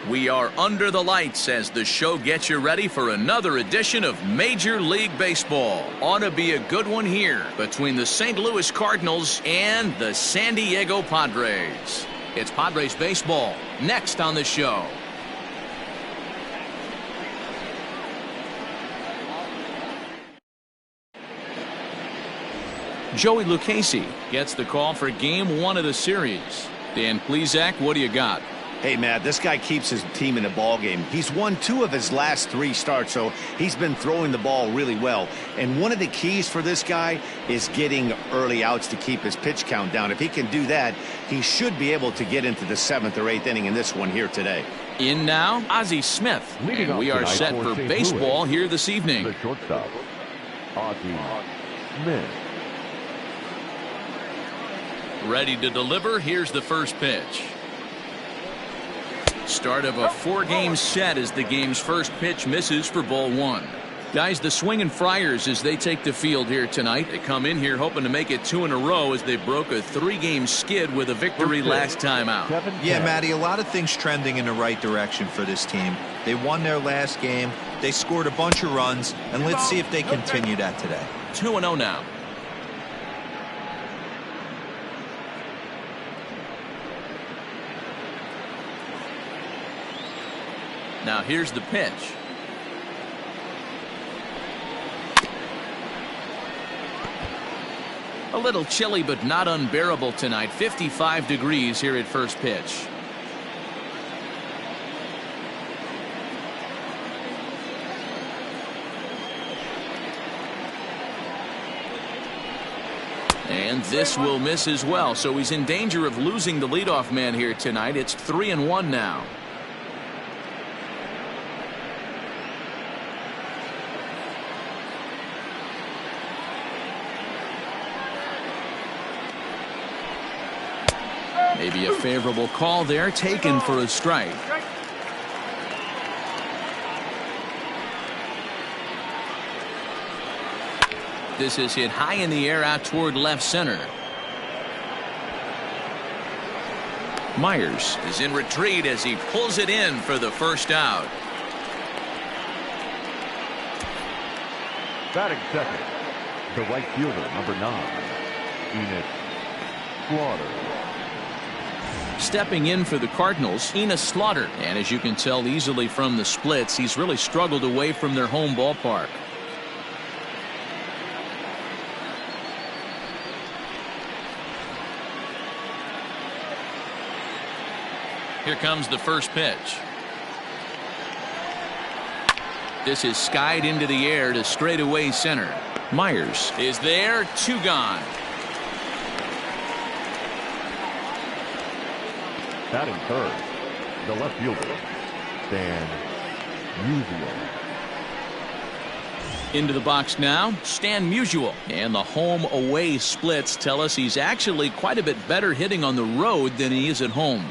We are under the lights as the show gets you ready for another edition of Major League Baseball. Ought to be a good one here between the St. Louis Cardinals and the San Diego Padres. It's Padres baseball next on the show. Joey Lucchesi gets the call for Game 1 of the series. Dan Plesac, what do you got? Hey, Matt, this guy keeps his team in a ball game. He's won 2 of his last 3 starts, so he's been throwing the ball really well. And one of the keys for this guy is getting early outs to keep his pitch count down. If he can do that, he should be able to get into the 7th or 8th inning in this one here today. In now, Ozzie Smith. And we are set for baseball here this evening. The shortstop, Ozzie Smith. Ready to deliver. Here's the first pitch. Start of a 4-game set as the game's first pitch misses for ball 1. Guys, the Swinging Friars as they take the field here tonight. They come in here hoping to make it 2 in a row as they broke a 3-game skid with a victory last time out. Yeah, Matty, a lot of things trending in the right direction for this team. They won their last game. They scored a bunch of runs, and let's see if they continue that today. 2-0 now. Now here's the pitch. A little chilly but not unbearable tonight. 55 degrees here at first pitch. And this will miss as well, so he's in danger of losing the leadoff man here tonight. It's 3-1 now. Maybe a favorable call there, taken for a strike. This is hit high in the air out toward left center. Myers is in retreat as he pulls it in for the first out. Batting second, the right fielder, number 9, Enos Slaughter. Stepping in for the Cardinals, Enos Slaughter. And as you can tell easily from the splits, he's really struggled away from their home ballpark. Here comes the first pitch. This is skied into the air to straightaway center. Myers is there, 2 gone. Batting third, the left fielder, Stan Musial. Into the box now, Stan Musial. And the home-away splits tell us he's actually quite a bit better hitting on the road than he is at home.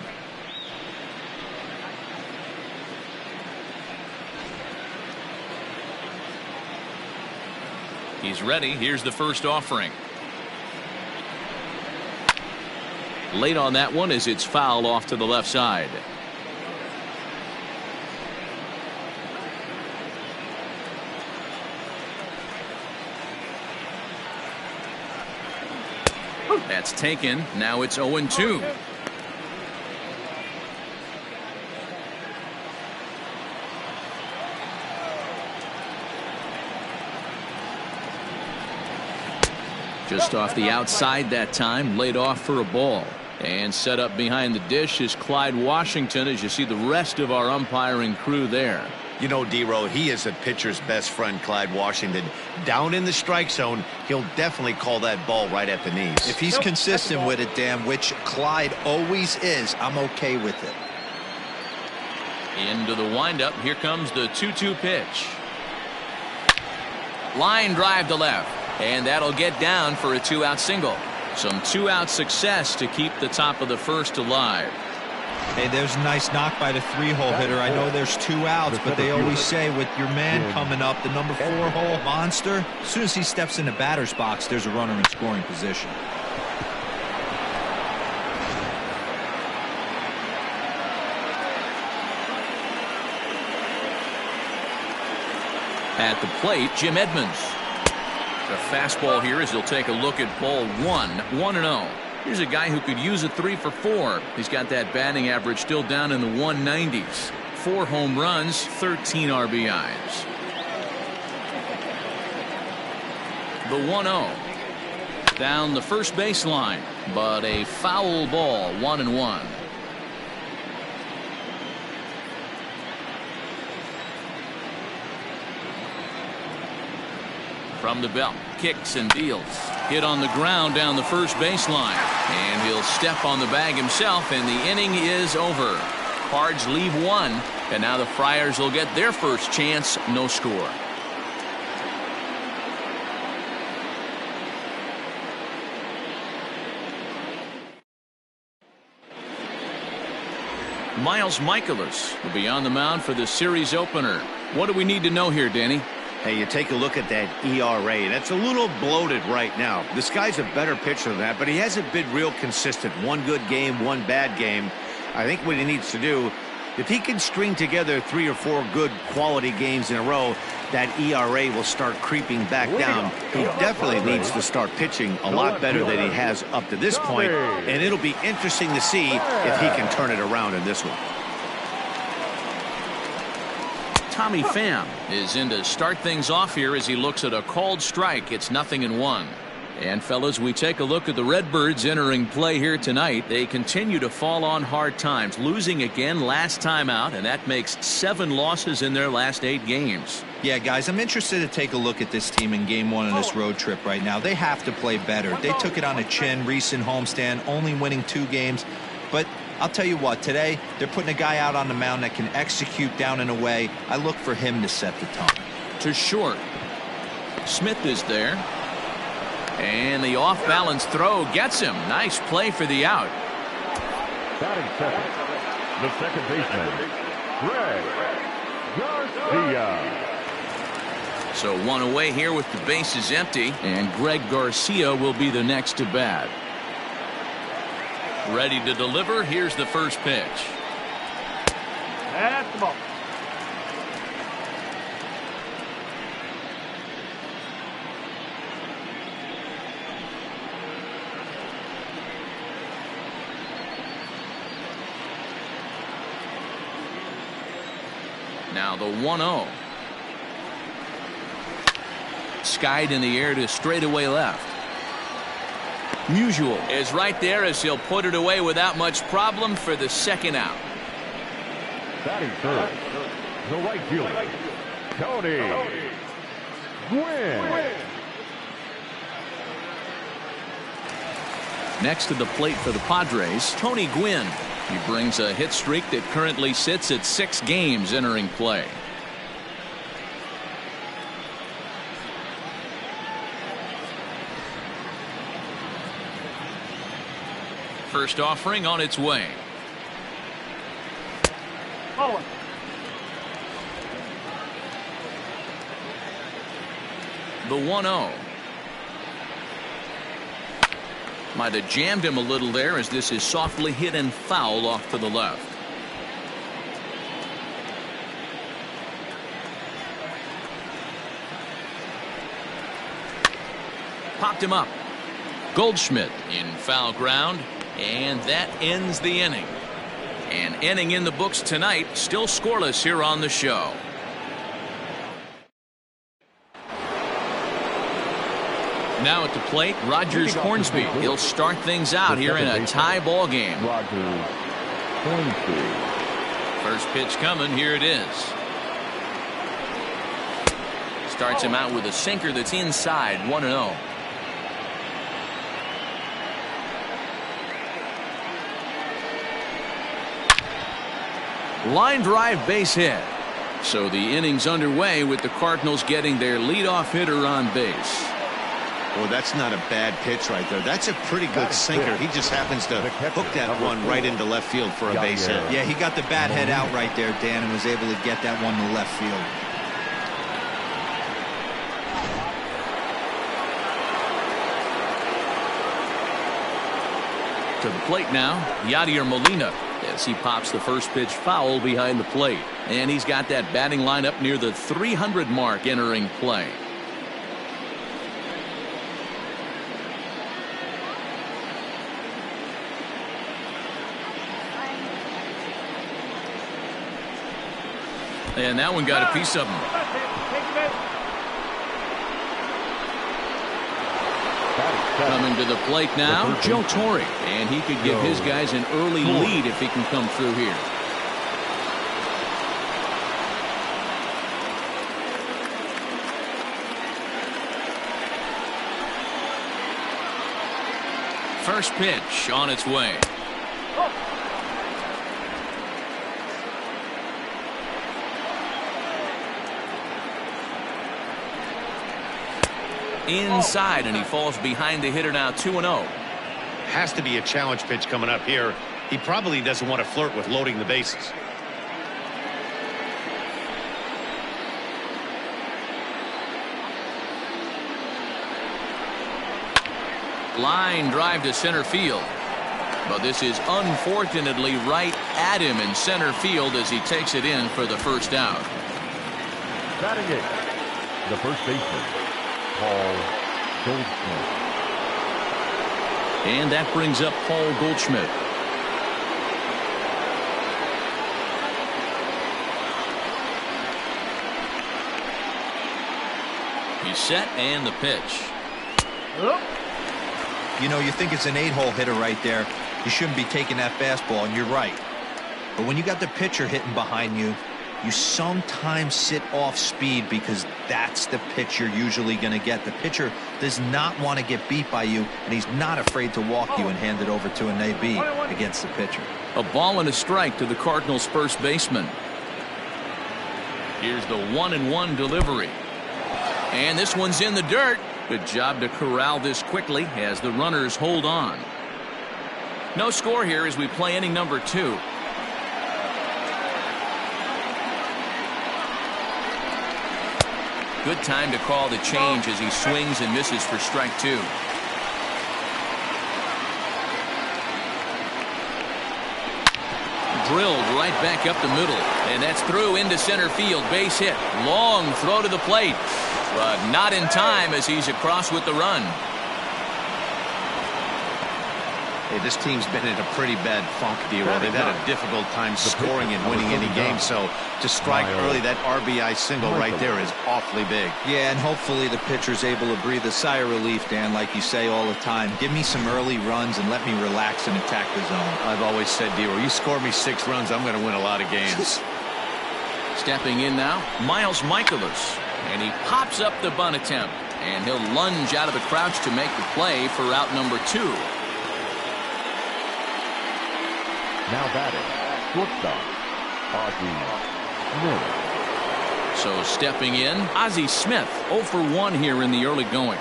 He's ready. Here's the first offering. Late on that one as it's fouled off to the left side. That's taken. Now it's 0-2. Just off the outside that time, laid off for a ball. And set up behind the dish is Clyde Washington as you see the rest of our umpiring crew there. You know, D-Row, he is a pitcher's best friend, Clyde Washington. Down in the strike zone, he'll definitely call that ball right at the knees. If he's consistent with it, Dan, which Clyde always is, I'm okay with it. Into the windup. Here comes the 2-2 pitch. Line drive to left. And that'll get down for a 2-out single. Some 2-out success to keep the top of the first alive. Hey, there's a nice knock by the 3-hole hitter. I know there's 2 outs, but they always say with your man coming up, the number 4-hole monster, as soon as he steps in the batter's box, there's a runner in scoring position. At the plate, Jim Edmonds. The fastball here as he'll take a look at ball 1-0. Here's a guy who could use a 3 for 4. He's got that batting average still down in the 190s. 4 home runs, 13 RBIs. The 1-0. Down the first baseline, but a foul ball, 1-1. From the belt, kicks and deals. Hit on the ground down the first baseline. And he'll step on the bag himself, and the inning is over. Cards leave 1, and now the Friars will get their first chance, no score. Miles Michaelis will be on the mound for the series opener. What do we need to know here, Danny? Hey, you take a look at that ERA. That's a little bloated right now. This guy's a better pitcher than that, but he hasn't been real consistent. One good game, one bad game. I think what he needs to do, if he can string together 3 or 4 good quality games in a row, that ERA will start creeping back down. He definitely needs to start pitching a lot better than he has up to this point, and it'll be interesting to see if he can turn it around in this one. Tommy Pham is in to start things off here as he looks at a called strike. It's 0-1. And fellas, we take a look at the Redbirds entering play here tonight. They continue to fall on hard times, losing again last time out, and that makes 7 losses in their last 8 games. Yeah, guys, I'm interested to take a look at this team in game 1 of this road trip right now. They have to play better. They took it on the chin, recent homestand, only winning 2 games. But I'll tell you what, today they're putting a guy out on the mound that can execute down and away. I look for him to set the tone. To short. Smith is there. And the off-balance throw gets him. Nice play for the out. Batting second, the second baseman, Greg Garcia. So 1 away here with the bases empty, and Greg Garcia will be the next to bat. Ready to deliver. Here's the first pitch. That's the ball. Now the 1-0. Skied in the air to straightaway left. Musial is right there as he'll put it away without much problem for the second out. Batting third, the right fielder, Tony Gwynn. Next to the plate for the Padres, Tony Gwynn. He brings a hit streak that currently sits at 6 games entering play. First offering on its way. Oh. The 1-0. Might have jammed him a little there as this is softly hit and foul off to the left. Popped him up. Goldschmidt in foul ground, and that ends the inning. An inning in the books tonight, still scoreless here on the show. Now at the plate, Rogers Hornsby. He'll start things out here in a tie ball game. Rogers Hornsby. First pitch coming. Here it is. Starts him out with a sinker that's inside. 1-0. Line drive, base hit. So the inning's underway with the Cardinals getting their leadoff hitter on base. Well, that's not a bad pitch right there. That's a pretty good sinker. He just happens to hook that one right into left field for a base hit. Yeah, he got the bat head out right there, Dan, and was able to get that one to left field. To the plate now, Yadier Molina as he pops the first pitch foul behind the plate. And he's got that batting lineup near the 300 mark entering play. And that one got a piece of him. Coming to the plate now, Joe Torre. And he could give his guys an early lead if he can come through here. First pitch on its way. Inside, and he falls behind the hitter now 2-0. Has to be a challenge pitch coming up here. He probably doesn't want to flirt with loading the bases. Line drive to center field. But this is unfortunately right at him in center field as he takes it in for the first out. Batting it, the first baseman, Paul Goldschmidt. And that brings up Paul Goldschmidt. He's set and the pitch. You know, you think it's an 8-hole hitter right there. You shouldn't be taking that fastball, and you're right. But when you got the pitcher hitting behind you, you sometimes sit off speed because that's the pitch you're usually going to get. The pitcher does not want to get beat by you, and he's not afraid to walk you and hand it over to an AB against the pitcher. A ball and a strike to the Cardinals' first baseman. Here's the 1-1 delivery. And this one's in the dirt. Good job to corral this quickly as the runners hold on. No score here as we play inning number 2. Good time to call the change as he swings and misses for strike 2. Drilled right back up the middle, and that's through into center field. Base hit. Long throw to the plate, but not in time as he's across with the run. Hey, this team's been in a pretty bad funk, D-Roll. They've had a difficult time scoring and winning any game. So to strike early, that RBI single right there is awfully big. Yeah, and hopefully the pitcher's able to breathe a sigh of relief, Dan, like you say all the time. Give me some early runs and let me relax and attack the zone. I've always said, D-Roll, you score me 6 runs, I'm going to win a lot of games. Stepping in now, Miles Michaelis. And he pops up the bunt attempt. And he'll lunge out of the crouch to make the play for out number 2. Now batting, shortstop, Ozzie Smith. So stepping in, Ozzie Smith, 0 for 1 here in the early going.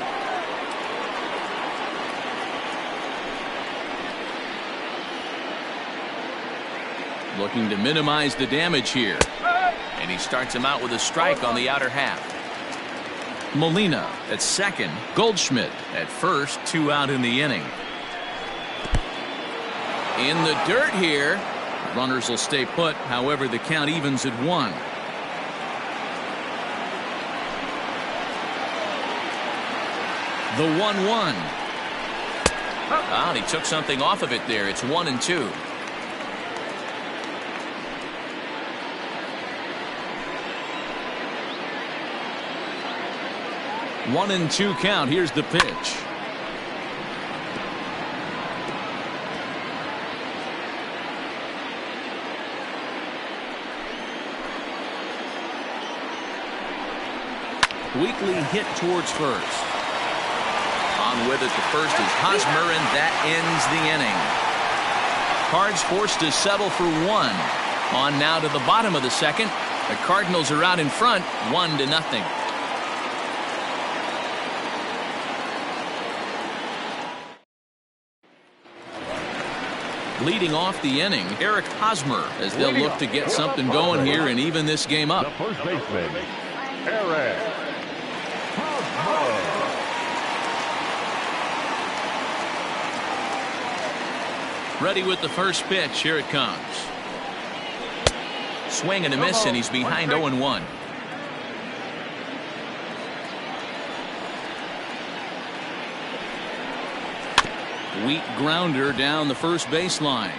Looking to minimize the damage here. And he starts him out with a strike on the outer half. Molina at second, Goldschmidt at first, 2 out in the inning. In the dirt here. Runners will stay put. However, the count evens at 1. The 1-1. And he took something off of it there. It's 1-2. One and 2 count. Here's the pitch. Weekly hit towards first. On with it to first is Hosmer, and that ends the inning. Cards forced to settle for 1. On now to the bottom of the second. The Cardinals are out in front, 1-0. Leading off the inning, Eric Hosmer, as they'll look to get something going here and even this game up. The first baseman, Eric Hosmer. Ready with the first pitch. Here it comes. Swing and a miss, and he's behind 0-1. Weak grounder down the first baseline.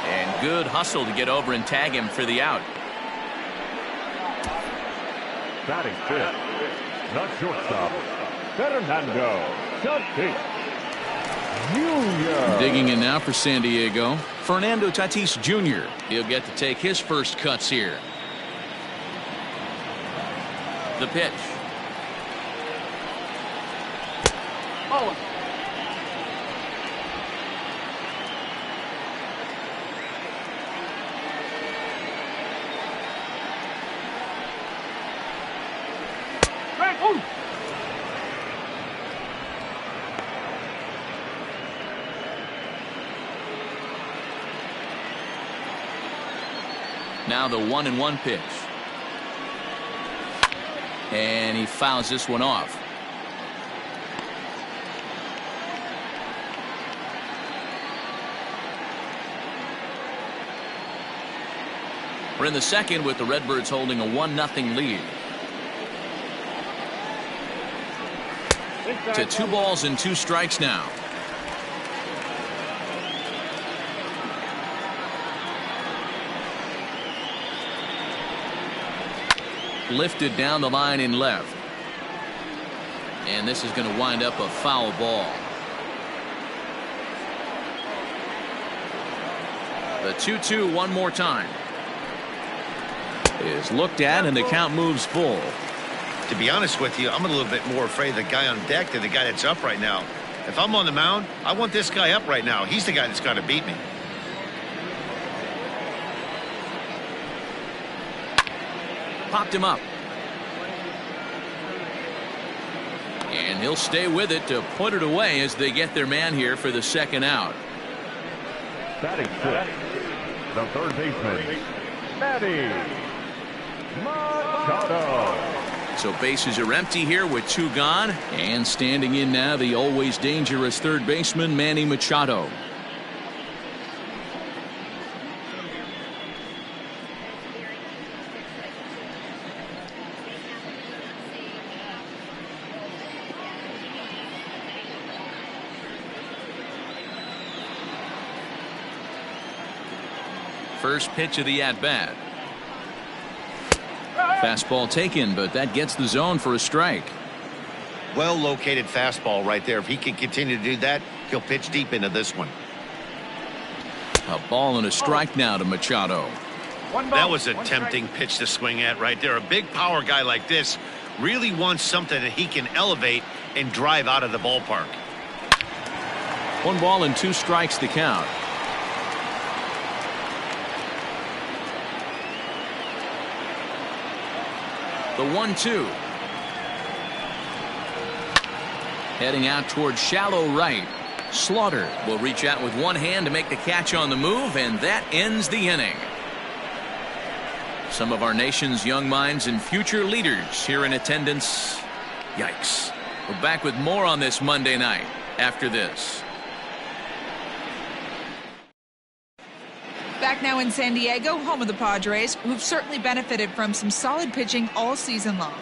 And good hustle to get over and tag him for the out. Batting fifth, the shortstop, Fernando Tatis Jr. Digging in now for San Diego, Fernando Tatis Jr. He'll get to take his first cuts here. The pitch. Oh. Now the 1-1 pitch. And he fouls this one off. We're in the second with the Redbirds holding a 1-0 lead. To 2 balls and 2 strikes now. Lifted down the line in left. And this is going to wind up a foul ball. The 2-2 one more time. Is looked at and the count moves full. To be honest with you, I'm a little bit more afraid of the guy on deck than the guy that's up right now. If I'm on the mound, I want this guy up right now. He's the guy that's got to beat me. Popped him up. And he'll stay with it to put it away as they get their man here for the second out. Batting fifth, the third baseman, Manny Machado. So bases are empty here with 2 gone. And standing in now, the always dangerous third baseman, Manny Machado. First pitch of the at-bat. Fastball taken, but that gets the zone for a strike. Well located fastball right there. If he can continue to do that, he'll pitch deep into this one. A ball and a strike now to Machado. That was a tempting pitch to swing at right there. A big power guy like this really wants something that he can elevate and drive out of the ballpark. 1 ball and 2 strikes to count. The 1-2. Heading out towards shallow right. Slaughter will reach out with one hand to make the catch on the move, and that ends the inning. Some of our nation's young minds and future leaders here in attendance. Yikes. We're back with more on this Monday night after this. Back now in San Diego, home of the Padres, who've certainly benefited from some solid pitching all season long.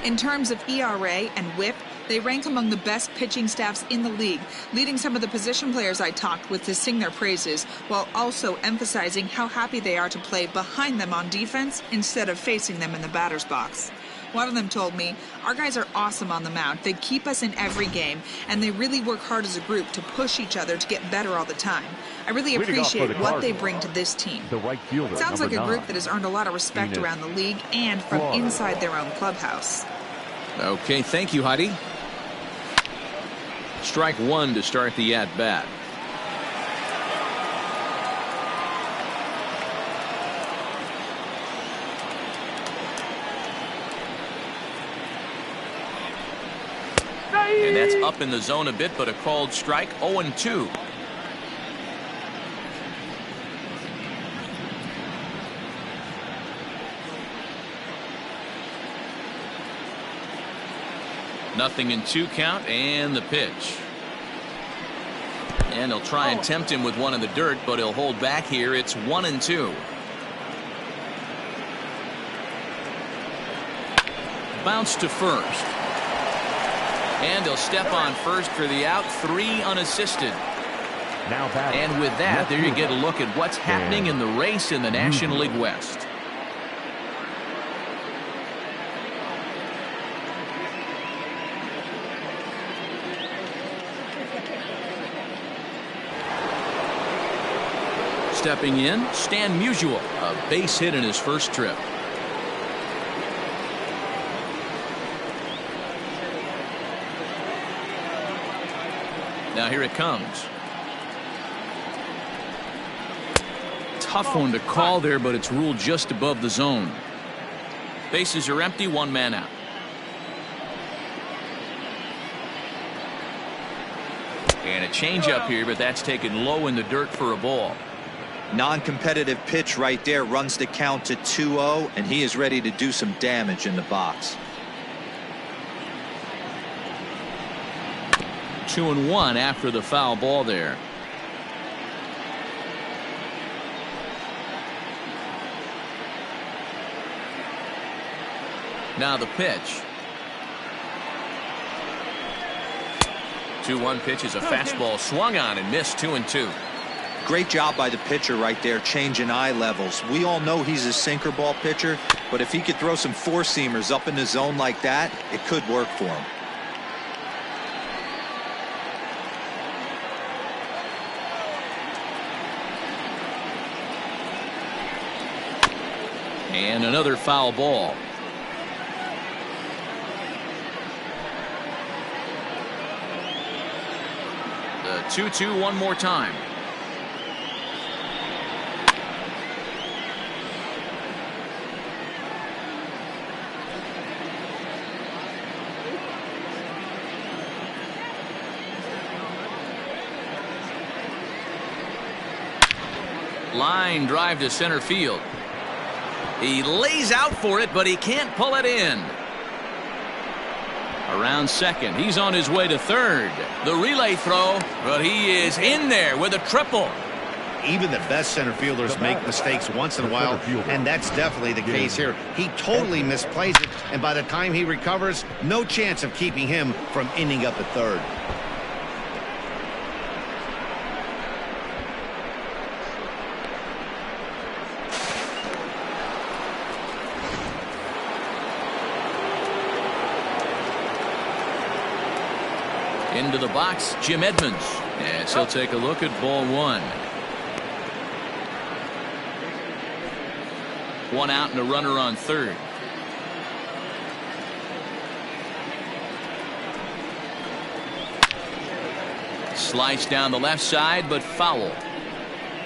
In terms of ERA and WHIP, they rank among the best pitching staffs in the league, leading some of the position players I talked with to sing their praises, while also emphasizing how happy they are to play behind them on defense instead of facing them in the batter's box. One of them told me, "Our guys are awesome on the mound. They keep us in every game, and they really work hard as a group to push each other to get better all the time. I really appreciate what they bring to this team." The right fielder, Sounds like a number group 9. that has earned a lot of respect around the league and from inside their own clubhouse. Okay, thank you, Heidi. Strike 1 to start the at-bat. And that's up in the zone a bit, but a called strike. 0-2. Nothing in 2 count, and the pitch. And he'll try and tempt him with one in the dirt, but he'll hold back here. It's 1-2. Bounce to first. And he'll step on first for the out. 3 unassisted. And with that, there you get a look at what's happening in the race in the National League West. Stepping in, Stan Musial, a base hit in his first trip. Now here it comes. Tough one to call there, but it's ruled just above the zone. Bases are empty, 1 man out. And a changeup here, but that's taken low in the dirt for a ball. Non-competitive pitch right there, runs the count to 2-0, and he is ready to do some damage in the box. 2-1 after the foul ball there. Now the pitch. 2-1 pitch is a fastball swung on and missed. 2-2. Great job by the pitcher right there, changing eye levels. We all know he's a sinker ball pitcher, but if he could throw some four-seamers up in the zone like that, it could work for him. And another foul ball. The 2-2 one more time. Line drive to center field. He lays out for it, but he can't pull it in. Around second, he's on his way to third. The relay throw, but he is in there with a triple. Even the best center fielders make mistakes once in a while, and that's definitely the case here. He totally misplays it, and by the time he recovers, no chance of keeping him from ending up at third. Into the box, Jim Edmonds. As he'll take a look at ball one. 1 out and a runner on third. Slice down the left side, but foul.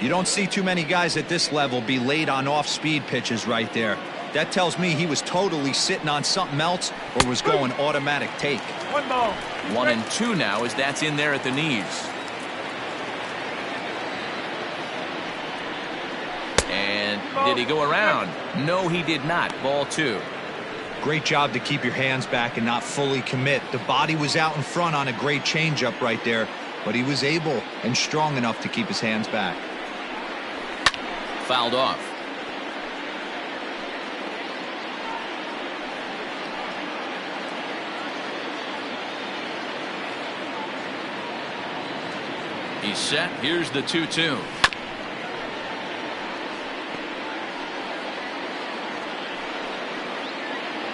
You don't see too many guys at this level be late on off-speed pitches right there. That tells me he was totally sitting on something else or was going automatic take. 1 ball. 1-2 now as that's in there at the knees. And did he go around? No, he did not. Ball 2. Great job to keep your hands back and not fully commit. The body was out in front on a great changeup right there, but he was able and strong enough to keep his hands back. Fouled off. He's set. Here's the 2-2.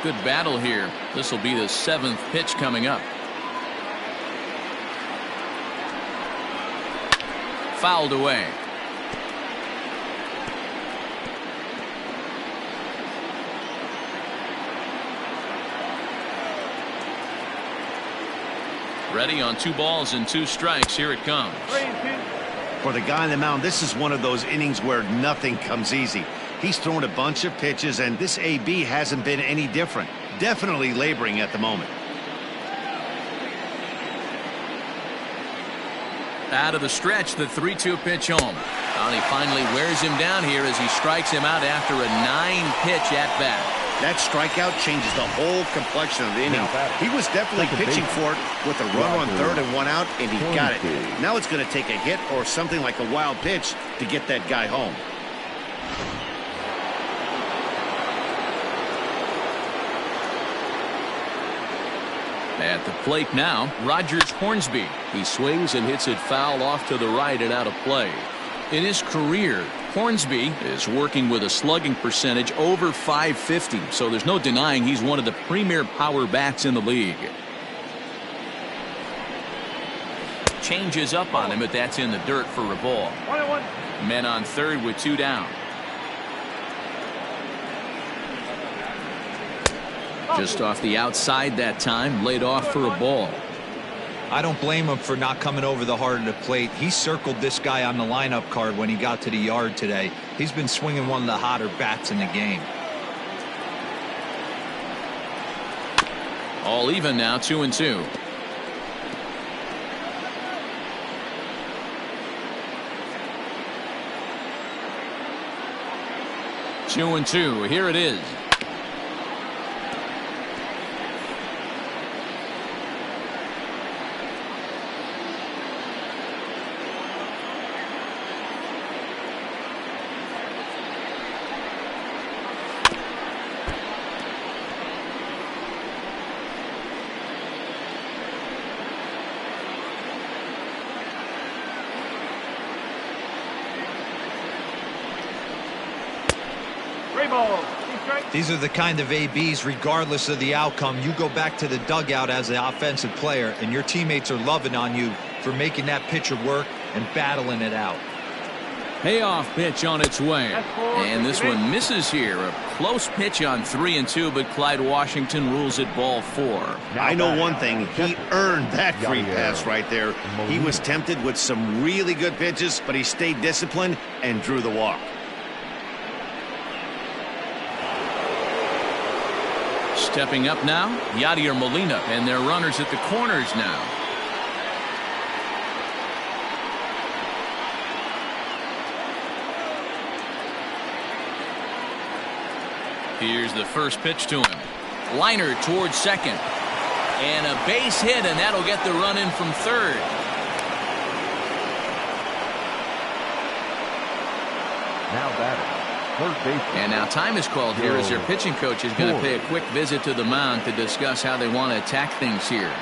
Good battle here. This will be the 7th pitch coming up. Fouled away. Ready on 2 balls and 2 strikes. Here it comes. For the guy on the mound, this is one of those innings where nothing comes easy. He's thrown a bunch of pitches, and this AB hasn't been any different. Definitely laboring at the moment. Out of the stretch, the 3-2 pitch home. And he finally wears him down here as he strikes him out after a 9-pitch at-bat. That strikeout changes the whole complexion of the inning. He was definitely pitching for it with a runner on third and 1 out, and he got it. Now it's going to take a hit or something like a wild pitch to get that guy home. At the plate now, Rogers Hornsby. He swings and hits it foul off to the right and out of play. In his career, Hornsby is working with a slugging percentage over .550, so there's no denying he's one of the premier power bats in the league. Changes up on him, but that's in the dirt for a ball. Men on third with 2 down. Just off the outside that time, laid off for a ball. I don't blame him for not coming over the heart of the plate. He circled this guy on the lineup card when he got to the yard today. He's been swinging one of the hotter bats in the game. All even now, 2-2. Two and two. Here it is. These are the kind of ABs, regardless of the outcome, you go back to the dugout as the offensive player, and your teammates are loving on you for making that pitcher work and battling it out. Payoff pitch on its way. And this one misses here. A close pitch on 3-2, but Clyde Washington rules it ball 4. I know one thing. He earned that free pass right there. He was tempted with some really good pitches, but he stayed disciplined and drew the walk. Stepping up now, Yadier Molina, and their runners at the corners now. Here's the first pitch to him. Liner towards second. And a base hit, and that'll get the run in from third. Now batting. And now time is called here as their pitching coach is going to pay a quick visit to the mound to discuss how they want to attack things here.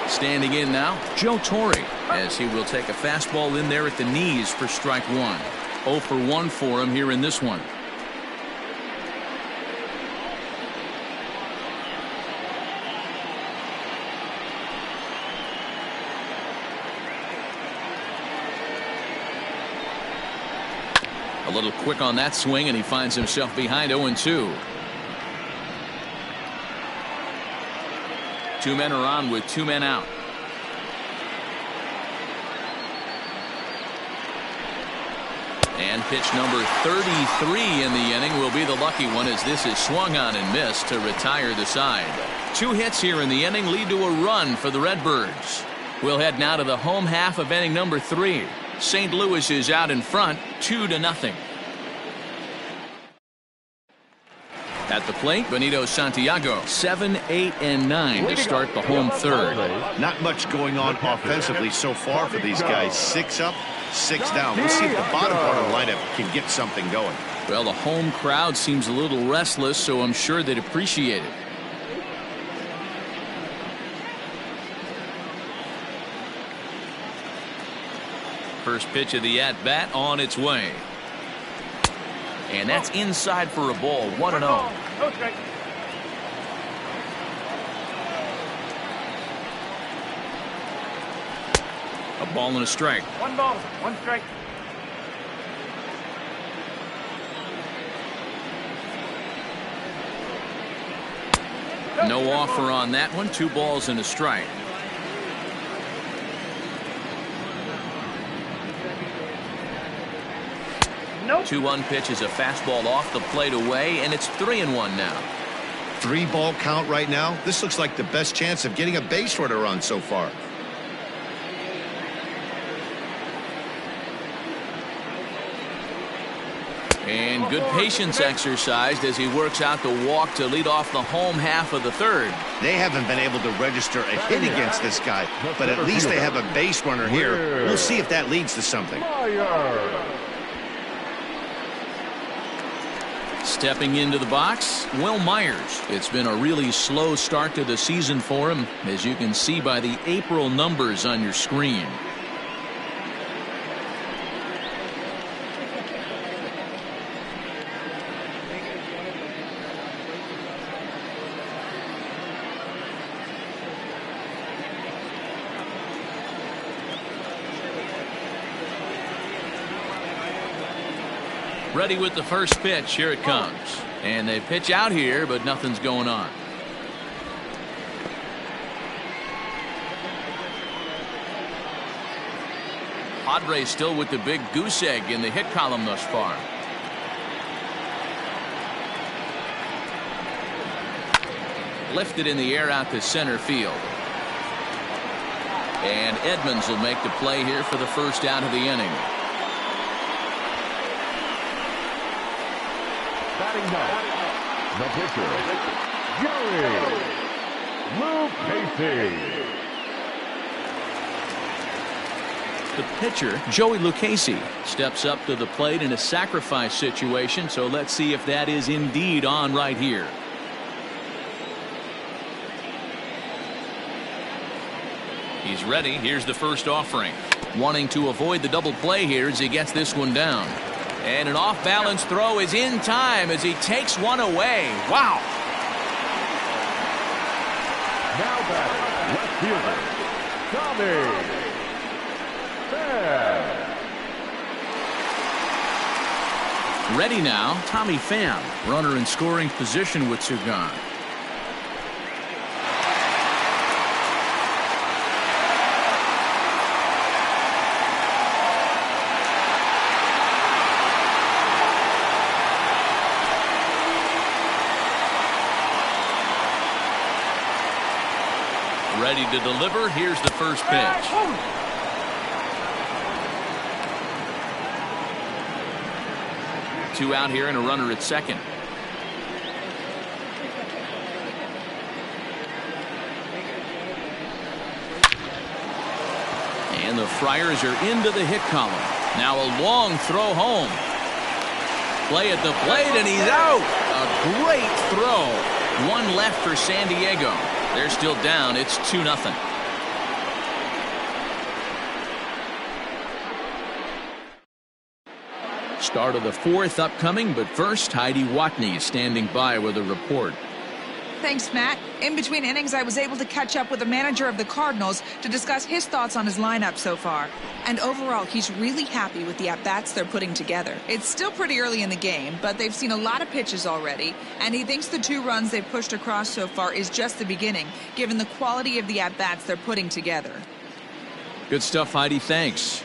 Standing in now, Joe Torre, as he will take a fastball in there at the knees for strike 1. 0 for 1 for him here in this one. A little quick on that swing, and he finds himself behind 0-2. 2 men are on with 2 men out. And pitch number 33 in the inning will be the lucky one, as this is swung on and missed to retire the side. 2 hits here in the inning lead to a run for the Redbirds. We'll head now to the home half of inning number 3. St. Louis is out in front 2-0. At the plate, Benito Santiago, 7, 8, and 9 to start the home third. Not much going on offensively so far for these guys. 6 up, 6 down. We'll see if the bottom part of the lineup can get something going. Well, the home crowd seems a little restless, so I'm sure they'd appreciate it. First pitch of the at-bat on its way. And that's inside for a ball, 1-0. A ball and a strike. 1 ball, 1 strike. No offer on that one. 2 balls and a strike. Nope. 2-1 pitch is a fastball off the plate away, and it's 3-1 now. 3-ball count right now. This looks like the best chance of getting a base runner on so far. And good patience exercised as he works out the walk to lead off the home half of the third. They haven't been able to register a hit against this guy, but at least they have a base runner here. We'll see if that leads to something. Stepping into the box, Will Myers. It's been a really slow start to the season for him, as you can see by the April numbers on your screen. Ready with the first pitch. Here it comes. And they pitch out here, but nothing's going on. Padres still with the big goose egg in the hit column thus far. Lifted in the air out to center field. And Edmonds will make the play here for the first out of the inning. Batting ninth, the pitcher, Joey Lucchesi. The pitcher, Joey Lucchesi, steps up to the plate in a sacrifice situation, so let's see if that is indeed on right here. He's ready. Here's the first offering. Wanting to avoid the double play here as he gets this one down. And an off-balance throw is in time as he takes one away. Wow. Now batting, left fielder, Tommy Pham. Ready now, Tommy Pham. Runner in scoring position with two gone. Ready to deliver. Here's the first pitch. Two out here and a runner at second. And the Friars are into the hit column. Now a long throw home. Play at the plate and he's out. A great throw. One left for San Diego. They're still down. It's 2-0. Start of the fourth upcoming, but first, Heidi Watney is standing by with a report. Thanks, Matt. In between innings, I was able to catch up with the manager of the Cardinals to discuss his thoughts on his lineup so far. And overall, he's really happy with the at-bats they're putting together. It's still pretty early in the game, but they've seen a lot of pitches already, and he thinks the 2 runs they've pushed across so far is just the beginning, given the quality of the at-bats they're putting together. Good stuff, Heidi. Thanks.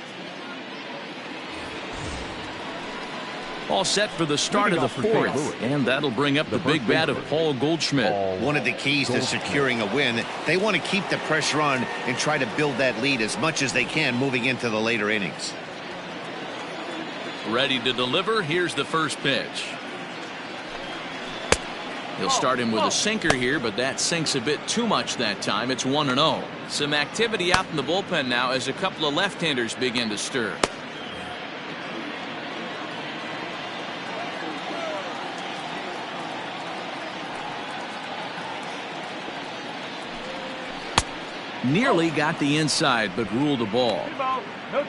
All set for the start of the fourth, and that'll bring up the big bat of Paul Goldschmidt. One of the keys to securing a win, they want to keep the pressure on and try to build that lead as much as they can moving into the later innings. Ready to deliver. Here's the first pitch. He'll start him with a sinker here, but that sinks a bit too much that time. It's 1-0. Some activity out in the bullpen now as a couple of left-handers begin to stir. Nearly got the inside, but ruled a ball.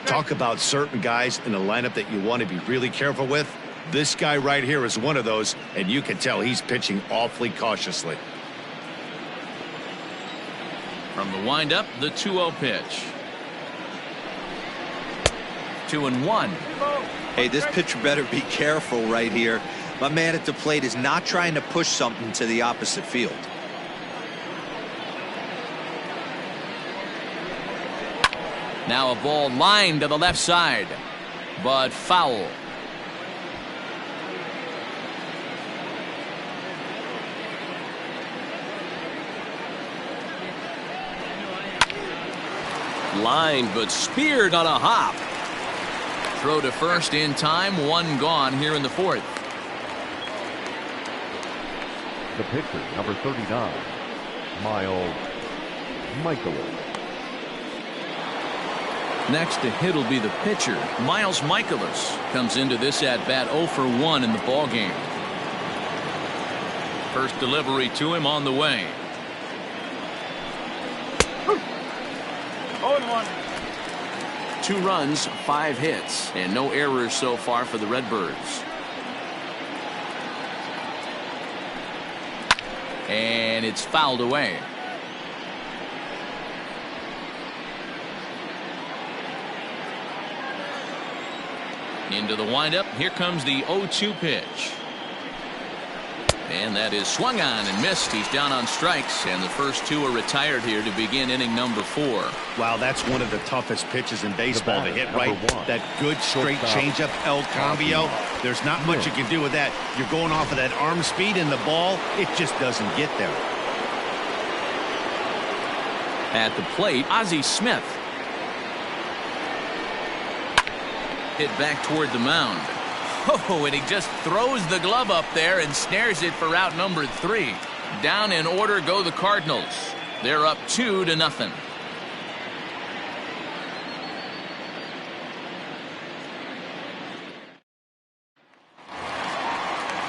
Talk about certain guys in a lineup that you want to be really careful with. This guy right here is one of those, and you can tell he's pitching awfully cautiously. From the windup, the 2-0 pitch. 2-1. Hey, this pitcher better be careful right here. My man at the plate is not trying to push something to the opposite field. Now a ball lined to the left side, but foul. Lined but speared on a hop. Throw to first in time. One gone here in the fourth. The pitcher, number 39, Miles Michaelis. Next to hit will be the pitcher, Miles Michaelis. Comes into this at-bat 0 for 1 in the ballgame. First delivery to him on the way. 0-1. 2 runs, 5 hits, and no errors so far for the Redbirds. And it's fouled away. Into the windup. Here comes the 0-2 pitch. And that is swung on and missed. He's down on strikes, and the first 2 are retired here to begin inning number 4. Wow, that's one of the toughest pitches in baseball to hit, right? That good straight changeup, El Cambio. There's not much you can do with that. You're going off of that arm speed, and the ball, it just doesn't get there. At the plate, Ozzie Smith. Hit back toward the mound. Oh, and he just throws the glove up there and snares it for out number 3. Down in order go the Cardinals. They're up 2-0.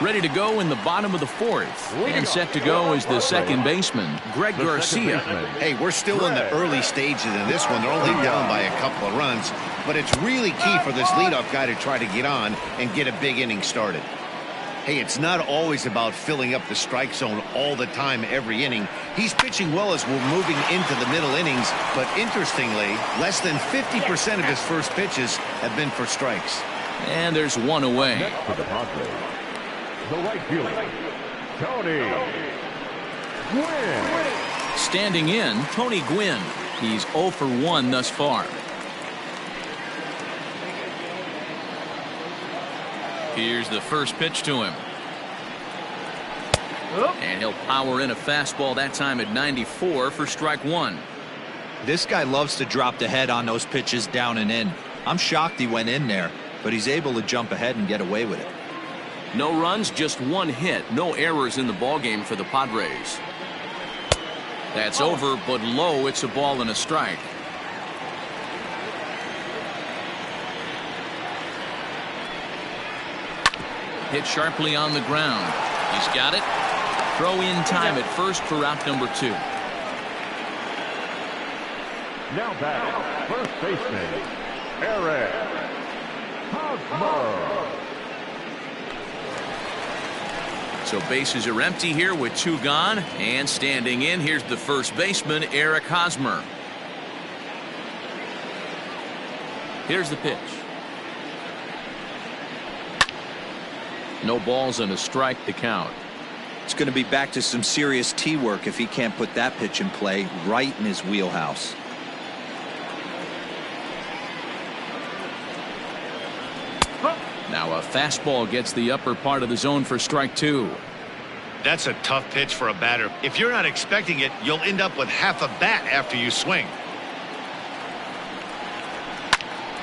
Ready to go in the bottom of the fourth. And set to go is the second baseman, Greg Garcia. Hey, we're still in the early stages in this one. They're only down by a couple of runs. But it's really key for this leadoff guy to try to get on and get a big inning started. Hey, it's not always about filling up the strike zone all the time every inning. He's pitching well as we're moving into the middle innings. But interestingly, less than 50% of his first pitches have been for strikes. And there's one away. Next for the Padres, the right fielder, Tony Gwynn. Standing in, Tony Gwynn. He's 0 for 1 thus far. Here's the first pitch to him. And he'll power in a fastball that time at 94 for strike 1. This guy loves to drop the head on those pitches down and in. I'm shocked he went in there, but he's able to jump ahead and get away with it. No runs, just 1 hit. No errors in the ballgame for the Padres. That's over, but low. It's a ball and a strike. Hit sharply on the ground. He's got it. Throw in time at first for out number 2. Now back, first baseman, Eric Hosmer. So bases are empty here with 2 gone. And standing in, here's the first baseman, Eric Hosmer. Here's the pitch. No balls and a strike to count. It's going to be back to some serious tee work if he can't put that pitch in play right in his wheelhouse. Now a fastball gets the upper part of the zone for strike 2. That's a tough pitch for a batter. If you're not expecting it, you'll end up with half a bat after you swing.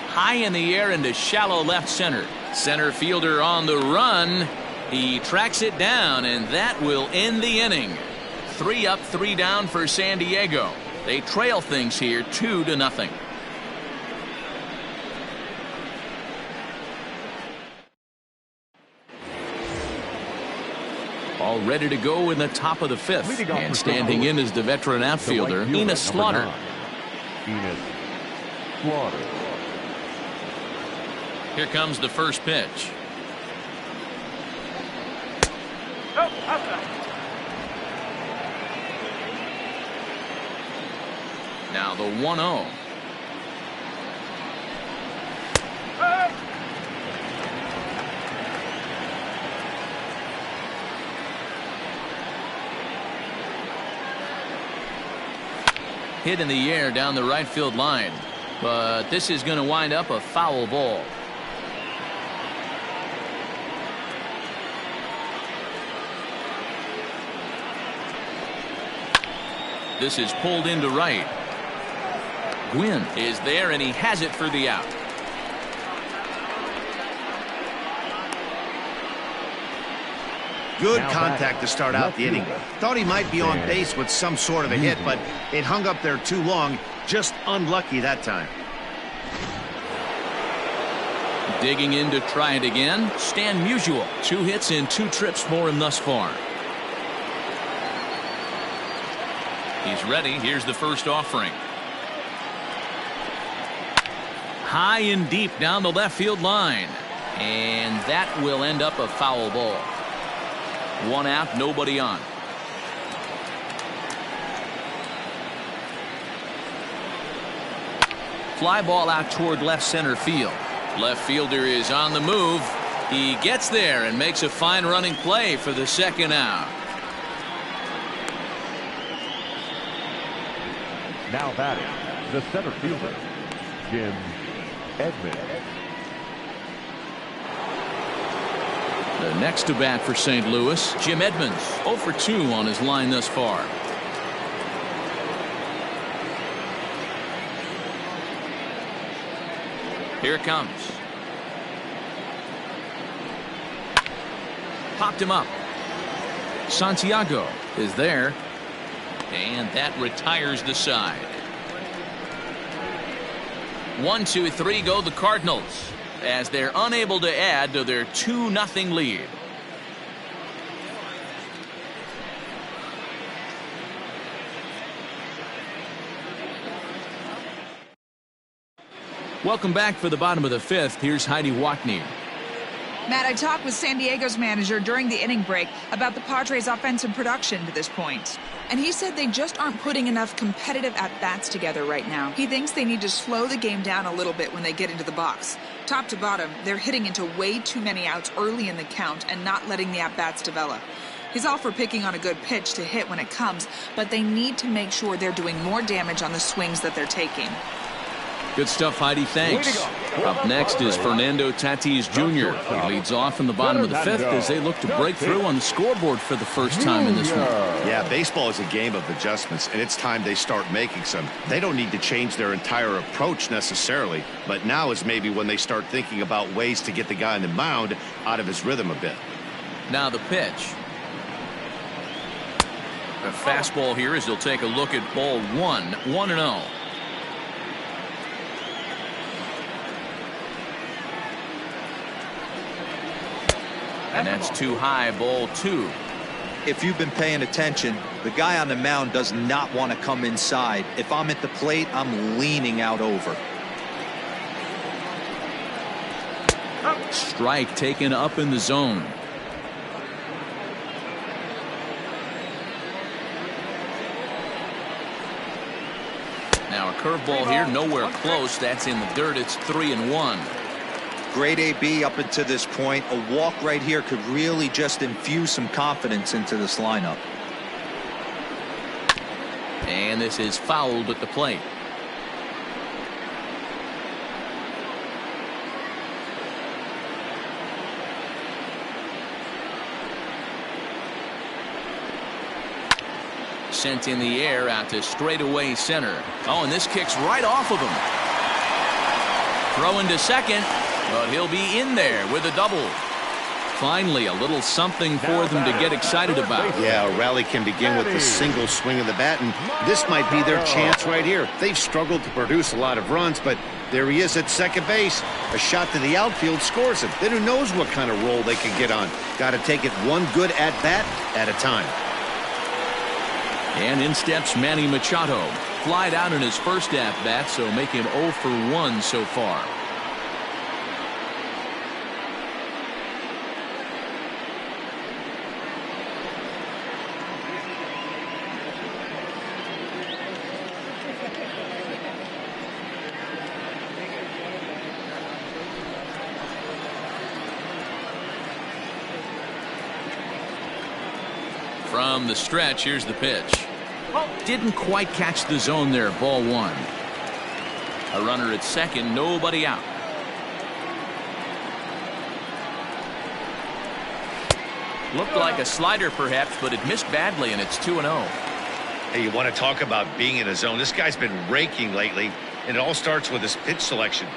High in the air into shallow left center. Center fielder on the run. He tracks it down, and that will end the inning. 3 up, 3 down for San Diego. They trail things here 2-0. All ready to go in the top of the 5th. And standing in is the veteran outfielder, Enos Slaughter. Enos Slaughter. Here comes the first pitch. Now the 1-0. Hit in the air down the right field line. But this is going to wind up a foul ball. This is pulled into right. Gwynn is there, and he has it for the out. Good contact to start out the inning. Thought he might be on base with some sort of a hit, but it hung up there too long. Just unlucky that time. Digging in to try it again, Stan Musial. 2 hits in 2 trips for him thus far. He's ready. Here's the first offering. High and deep down the left field line. And that will end up a foul ball. 1 out, nobody on. Fly ball out toward left center field. Left fielder is on the move. He gets there and makes a fine running play for the second out. Now batting, the center fielder, Jim Edmonds. The next to bat for St. Louis, Jim Edmonds, 0 for 2 on his line thus far. Here it comes. Popped him up. Santiago is there. And that retires the side. 1, 2, 3 go the Cardinals, as they're unable to add to their 2-0 lead. Welcome back for the bottom of the 5th. Here's Heidi Watney. Matt, I talked with San Diego's manager during the inning break about the Padres' offensive production to this point. And he said they just aren't putting enough competitive at-bats together right now. He thinks they need to slow the game down a little bit when they get into the box. Top to bottom, they're hitting into way too many outs early in the count and not letting the at-bats develop. He's all for picking on a good pitch to hit when it comes, but they need to make sure they're doing more damage on the swings that they're taking. Good stuff, Heidi. Thanks. Up next is Fernando Tatis Jr. He leads off in the bottom of the 5th as they look to break through on the scoreboard for the first time in this one. Yeah, baseball is a game of adjustments, and it's time they start making some. They don't need to change their entire approach necessarily, but now is maybe when they start thinking about ways to get the guy on the mound out of his rhythm a bit. Now the pitch. A fastball here as they'll take a look at ball 1, 1-0. And that's too high, ball 2. If you've been paying attention, the guy on the mound does not want to come inside. If I'm at the plate, I'm leaning out over. Strike taken up in the zone. Now a curveball here, nowhere close. That's in the dirt. It's 3-1. Great AB up until this point. A walk right here could really just infuse some confidence into this lineup. And this is fouled at the plate. Sent in the air out to straightaway center. Oh, and this kicks right off of him. Throw into second. But he'll be in there with a double. Finally, a little something for them to get excited about. Yeah, a rally can begin with a single swing of the bat, and this might be their chance right here. They've struggled to produce a lot of runs, but there he is at second base. A shot to the outfield scores him. Then who knows what kind of roll they can get on. Got to take it one good at-bat at a time. And in steps Manny Machado. Flied out in his first at-bat, so make him 0 for 1 so far. From the stretch, here's the pitch. Didn't quite catch the zone there, ball 1. A runner at second, nobody out. Looked like a slider perhaps, but it missed badly, and it's 2-0. Hey, you want to talk about being in a zone? This guy's been raking lately. And it all starts with his pitch selection.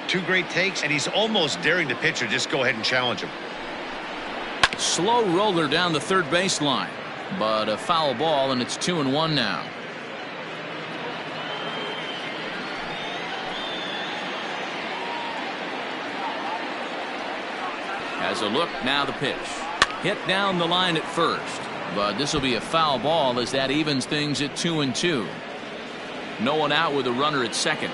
2 great takes, and he's almost daring the pitcher just go ahead and challenge him. Slow roller down the third baseline, but a foul ball, and it's 2-1 now. Has a look, now the pitch. Hit down the line at first, but this will be a foul ball as that evens things at 2-2. No one out with a runner at second.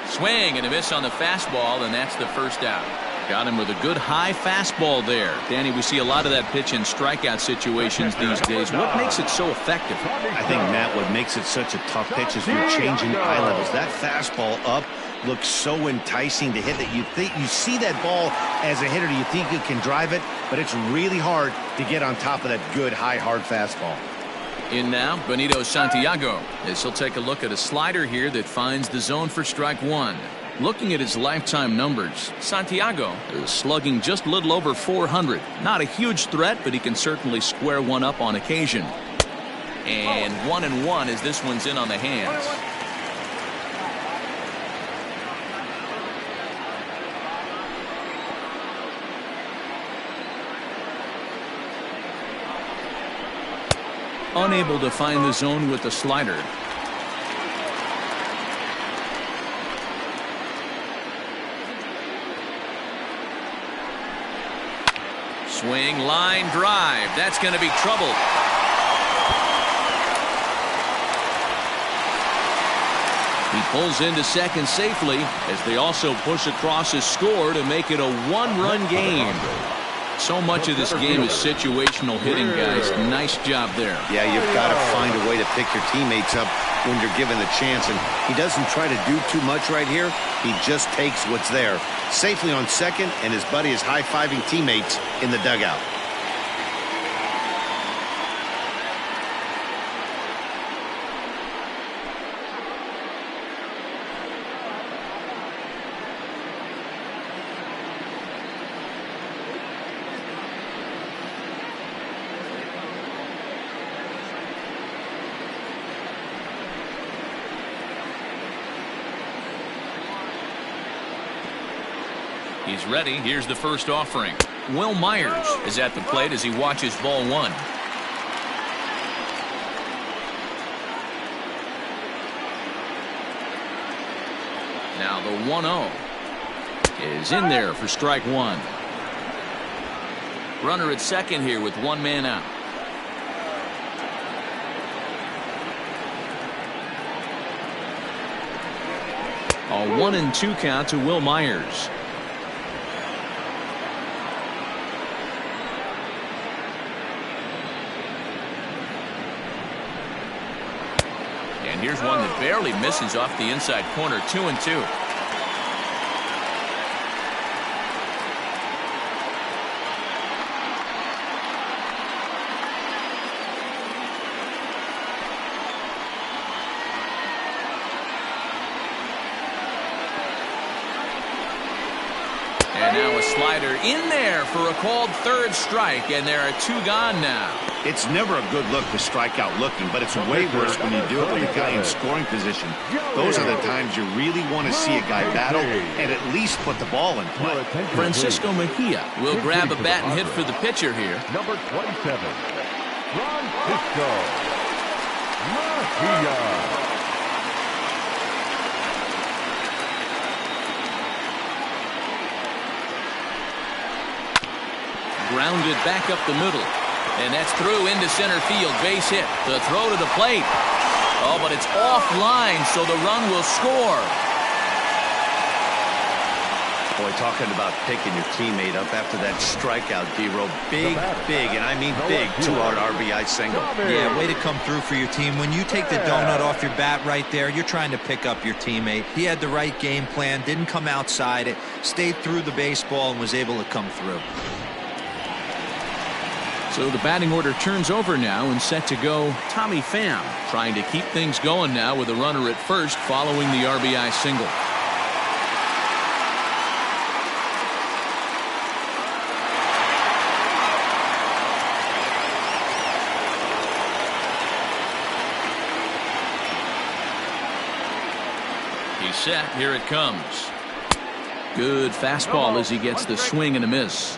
Swing and a miss on the fastball, and that's the first out. Got him with a good high fastball there. Danny, we see a lot of that pitch in strikeout situations these days. What makes it so effective? I think, Matt, what makes it such a tough pitch is you're changing eye levels. That fastball up looks so enticing to hit that you see that ball as a hitter, you think you can drive it, but it's really hard to get on top of that good high hard fastball. In now, Benito Santiago, as he'll take a look at a slider here that finds the zone for strike one. Looking at his lifetime numbers, Santiago is slugging just a little over 400. Not a huge threat, but he can certainly square one up on occasion. And 1-1 as this one's in on the hands. Unable to find the zone with the slider. Swing, line drive. That's going to be trouble. He pulls into second safely as they also push across his score to make it a one-run game. So much of this game is situational hitting, guys. Nice job there. Yeah, you've got to find a way to pick your teammates up when you're given the chance. And he doesn't try to do too much right here. He just takes what's there. Safely on second, and his buddy is high-fiving teammates in the dugout. He's ready. Here's the first offering. Will Myers is at the plate as he watches ball one. Now the 1-0 is in there for strike one. Runner at second here with one man out. A 1-2 count to Will Myers. And here's one that barely misses off the inside corner. 2-2. And now a slider in there for a called third strike, and there are two gone now. It's never a good look to strike out looking, but it's way worse when you do it with a guy in scoring position. Those are the times you really want to see a guy battle and at least put the ball in play. Francisco Mejia will grab a bat and hit for the pitcher here. Number 27, Francisco Mejia. Grounded back up the middle. And that's through into center field. Base hit. The throw to the plate. Oh, but it's offline, so the run will score. Boy, talking about picking your teammate up after that strikeout, D-Row. Big, and I mean big, two-out RBI single. Yeah, way to come through for your team. When you take the donut off your bat right there, you're trying to pick up your teammate. He had the right game plan, didn't come outside it, stayed through the baseball, and was able to come through. So the batting order turns over now, and set to go Tommy Pham, trying to keep things going now with a runner at first following the RBI single. set. Here it comes. Good fastball as he gets the swing and a miss.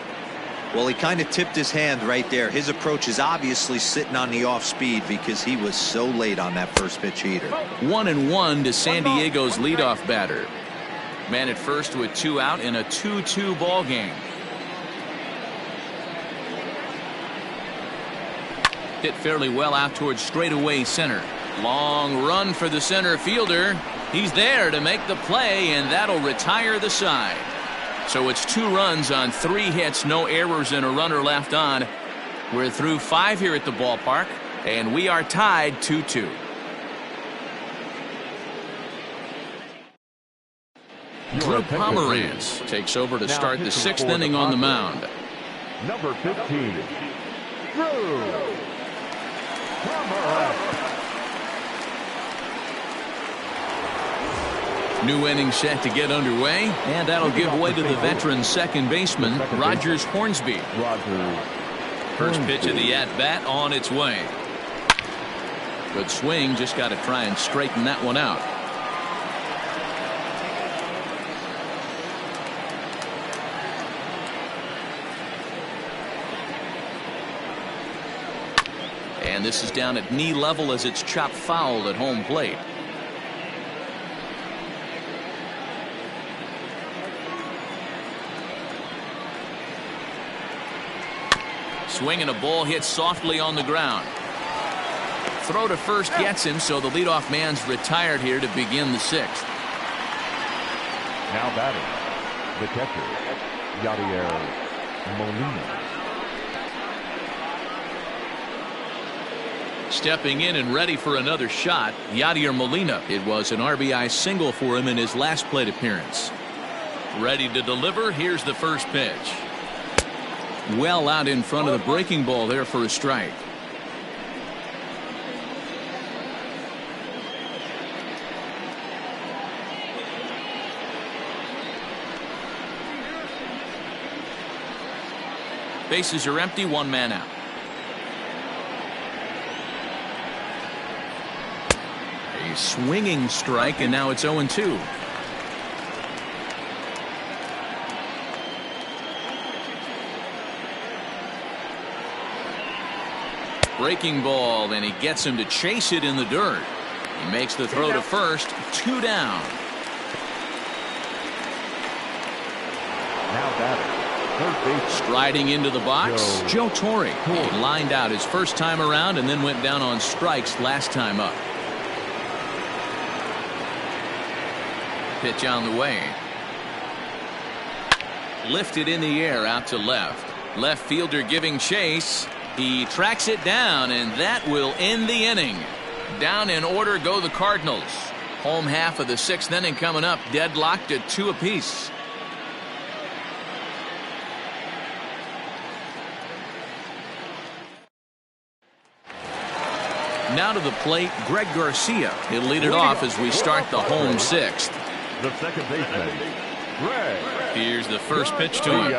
Well, he kind of tipped his hand right there. His approach is obviously sitting on the off speed because he was so late on that first pitch heater. 1-1 to San Diego's leadoff batter. Man at first with 2 out in a 2-2 ball game. Hit fairly well out towards straightaway center. Long run for the center fielder. He's there to make the play, and that'll retire the side. So it's 2 runs on 3 hits, no errors, and a runner left on. We're through 5 here at the ballpark, and we are tied 2-2. Drew Pomeranz takes over to start the 6th inning on the mound. Number 15, Drew Pomeranz. New inning set to get underway, and that'll give way to the veteran second baseman, Rogers Hornsby. First pitch of the at-bat on its way. Good swing, just got to try and straighten that one out. And this is down at knee level as it's chopped foul at home plate. Swing and a ball hit softly on the ground. Throw to first gets him, so the leadoff man's retired here to begin the 6th. Now batting, the catcher, Yadier Molina. Stepping in and ready for another shot, Yadier Molina. It was an RBI single for him in his last plate appearance. Ready to deliver. Here's the first pitch. Well out in front of the breaking ball there for a strike. Bases are empty, 1 man out. A swinging strike, and now it's 0-2. Breaking ball, and he gets him to chase it in the dirt. He makes the throw to first. 2 down. Now batting, third base. Striding into the box, Joe Torre. He lined out his first time around and then went down on strikes last time up. Pitch on the way. Lifted in the air out to left. Left fielder giving chase. He tracks it down, and that will end the inning. Down in order go the Cardinals. Home half of the 6th inning coming up, deadlocked at 2 apiece. Now to the plate, Greg Garcia. He'll lead it off as we start the home 6th. The second baseman, Greg. Here's the first pitch to him.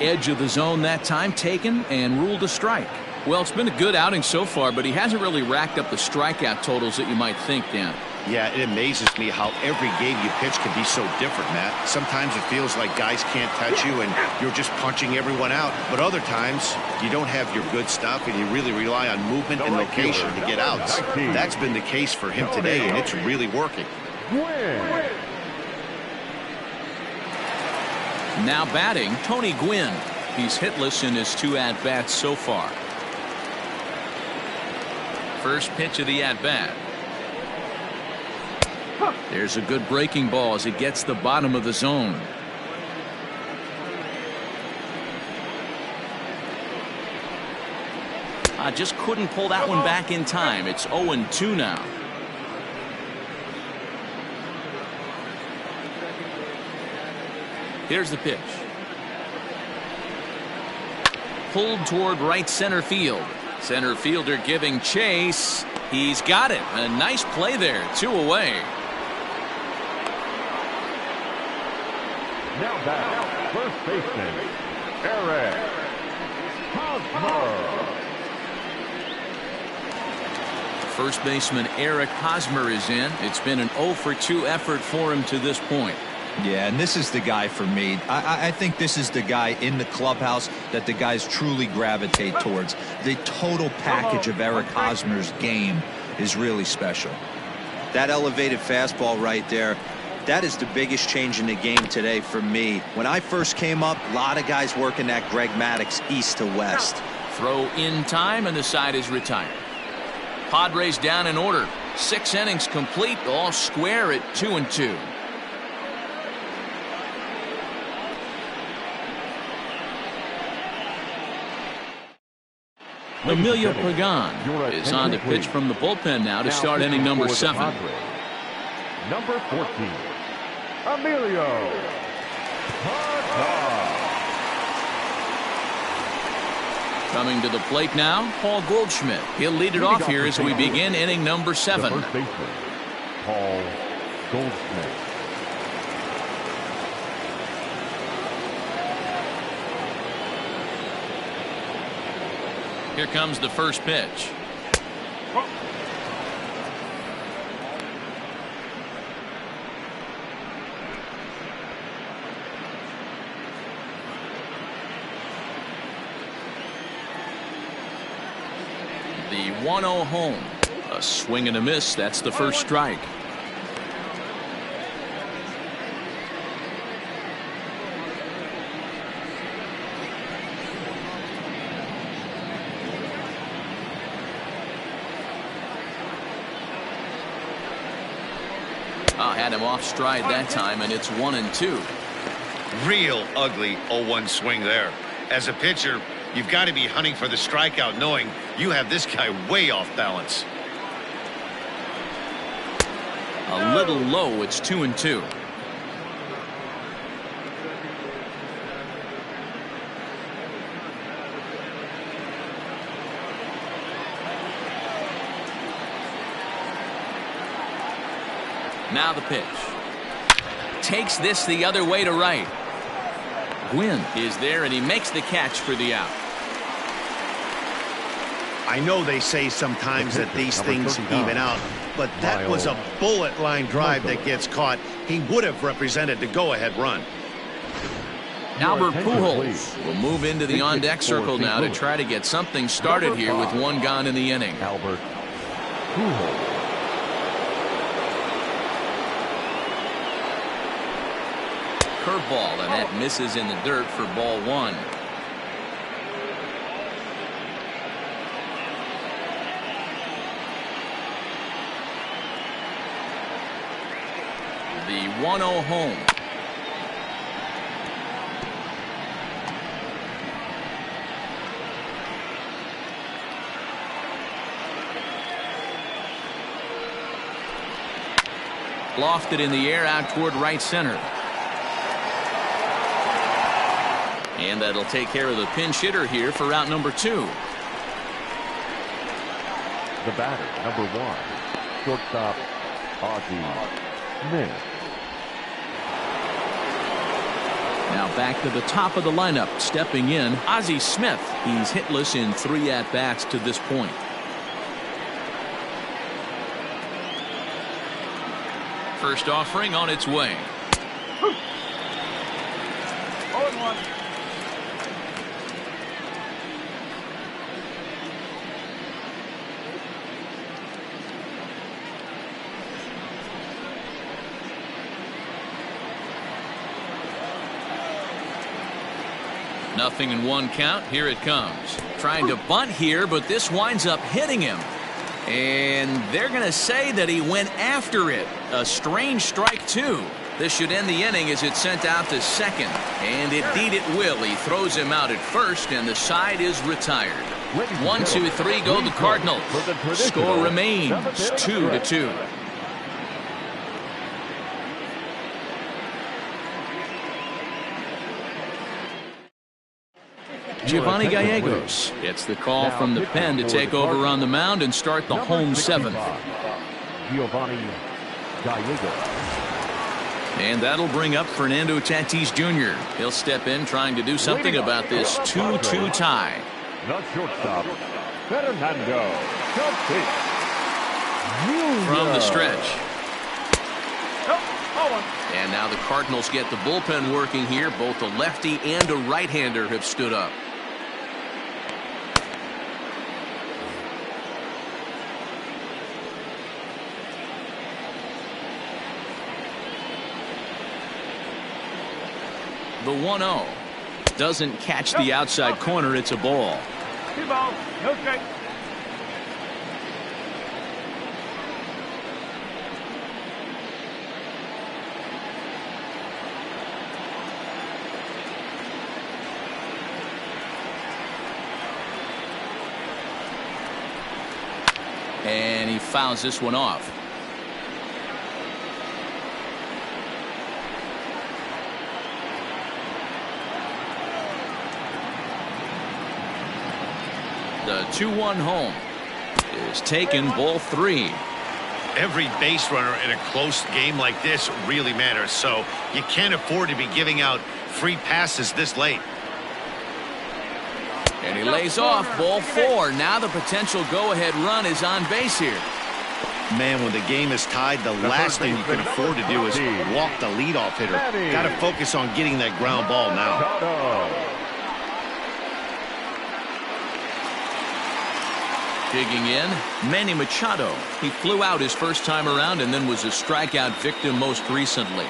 Edge of the zone that time, taken and ruled a strike. Well, it's been a good outing so far, but he hasn't really racked up the strikeout totals that you might think, Dan. Yeah, it amazes me how every game you pitch can be so different, Matt. Sometimes it feels like guys can't touch you and you're just punching everyone out. But other times you don't have your good stuff and you really rely on movement and location to get outs. That's been the case for him today, and it's really working. Now batting, Tony Gwynn. He's hitless in his 2 at-bats so far. First pitch of the at-bat. There's a good breaking ball as it gets the bottom of the zone. Just couldn't pull that one back in time. It's 0-2 now. Here's the pitch. Pulled toward right center field. Center fielder giving chase. He's got it. A nice play there. 2 away. Now back, first baseman, Eric Hosmer. First baseman Eric Hosmer is in. It's been an 0 for 2 effort for him to this point. Yeah, and this is the guy for me. I think this is the guy in the clubhouse that the guys truly gravitate towards. The total package of Eric Hosmer's game is really special. That elevated fastball right there, that is the biggest change in the game today for me. When I first came up, a lot of guys working that Greg Maddux east to west. Throw in time, and the side is retired. Padres down in order. 6 innings complete, all square at 2-2. Emilio Pagan is on to pitch from the bullpen now to start inning number 7. Number 14, Emilio Pagan. Coming to the plate now, Paul Goldschmidt. He'll lead it off here as we begin inning number 7. The first baseman, Paul Goldschmidt. Here comes the first pitch. The 1-0 home. A swing and a miss. That's the first strike. Had him off stride that time, and it's 1-2. Real ugly 0-1 swing there. As a pitcher, you've got to be hunting for the strikeout, knowing you have this guy way off balance. A little low. It's 2-2. Now the pitch. Takes this the other way to right. Gwynn is there, and he makes the catch for the out. I know they say sometimes that these things even out, but that was a bullet line drive that gets caught. He would have represented the go-ahead run. Albert Pujols will move into the on-deck circle now to try to get something started here with 1 gone in the inning. Albert Pujols. Curveball, and that misses in the dirt for ball 1. The 1-0 home. Lofted in the air out toward right center. And that'll take care of the pinch hitter here for out number 2. The batter, number 1, shortstop Ozzie Smith. Now back to the top of the lineup, stepping in, Ozzie Smith. He's hitless in 3 at-bats to this point. First offering on its way. 0-1. Nothing in 1 count. Here it comes. Trying to bunt here, but this winds up hitting him. And they're going to say that he went after it. A strange strike, too. This should end the inning as it's sent out to second. And indeed it will. He throws him out at first, and the side is retired. 1, 2, 3 go the Cardinals. Score remains 2-2. Giovanni Gallegos gets the call from the pen to take over on the mound and start the home 7th. Giovanni Gallegos. And that'll bring up Fernando Tatis Jr. He'll step in trying to do something about this 2-2 tie. The shortstop, Fernando Tatis. from the stretch. And now the Cardinals get the bullpen working here. Both a lefty and a right-hander have stood up. The 1-0 doesn't catch the outside corner. It's a ball. 2 balls, no strike. And he fouls this one off. The 2-1 home is taken, ball 3. Every base runner in a close game like this really matters, so you can't afford to be giving out free passes this late. And he lays off, ball 4. Now the potential go-ahead run is on base here. Man, when the game is tied, the last thing you can afford to do is walk the leadoff hitter. Got to focus on getting that ground ball now. Digging in, Manny Machado. He flew out his first time around and then was a strikeout victim most recently.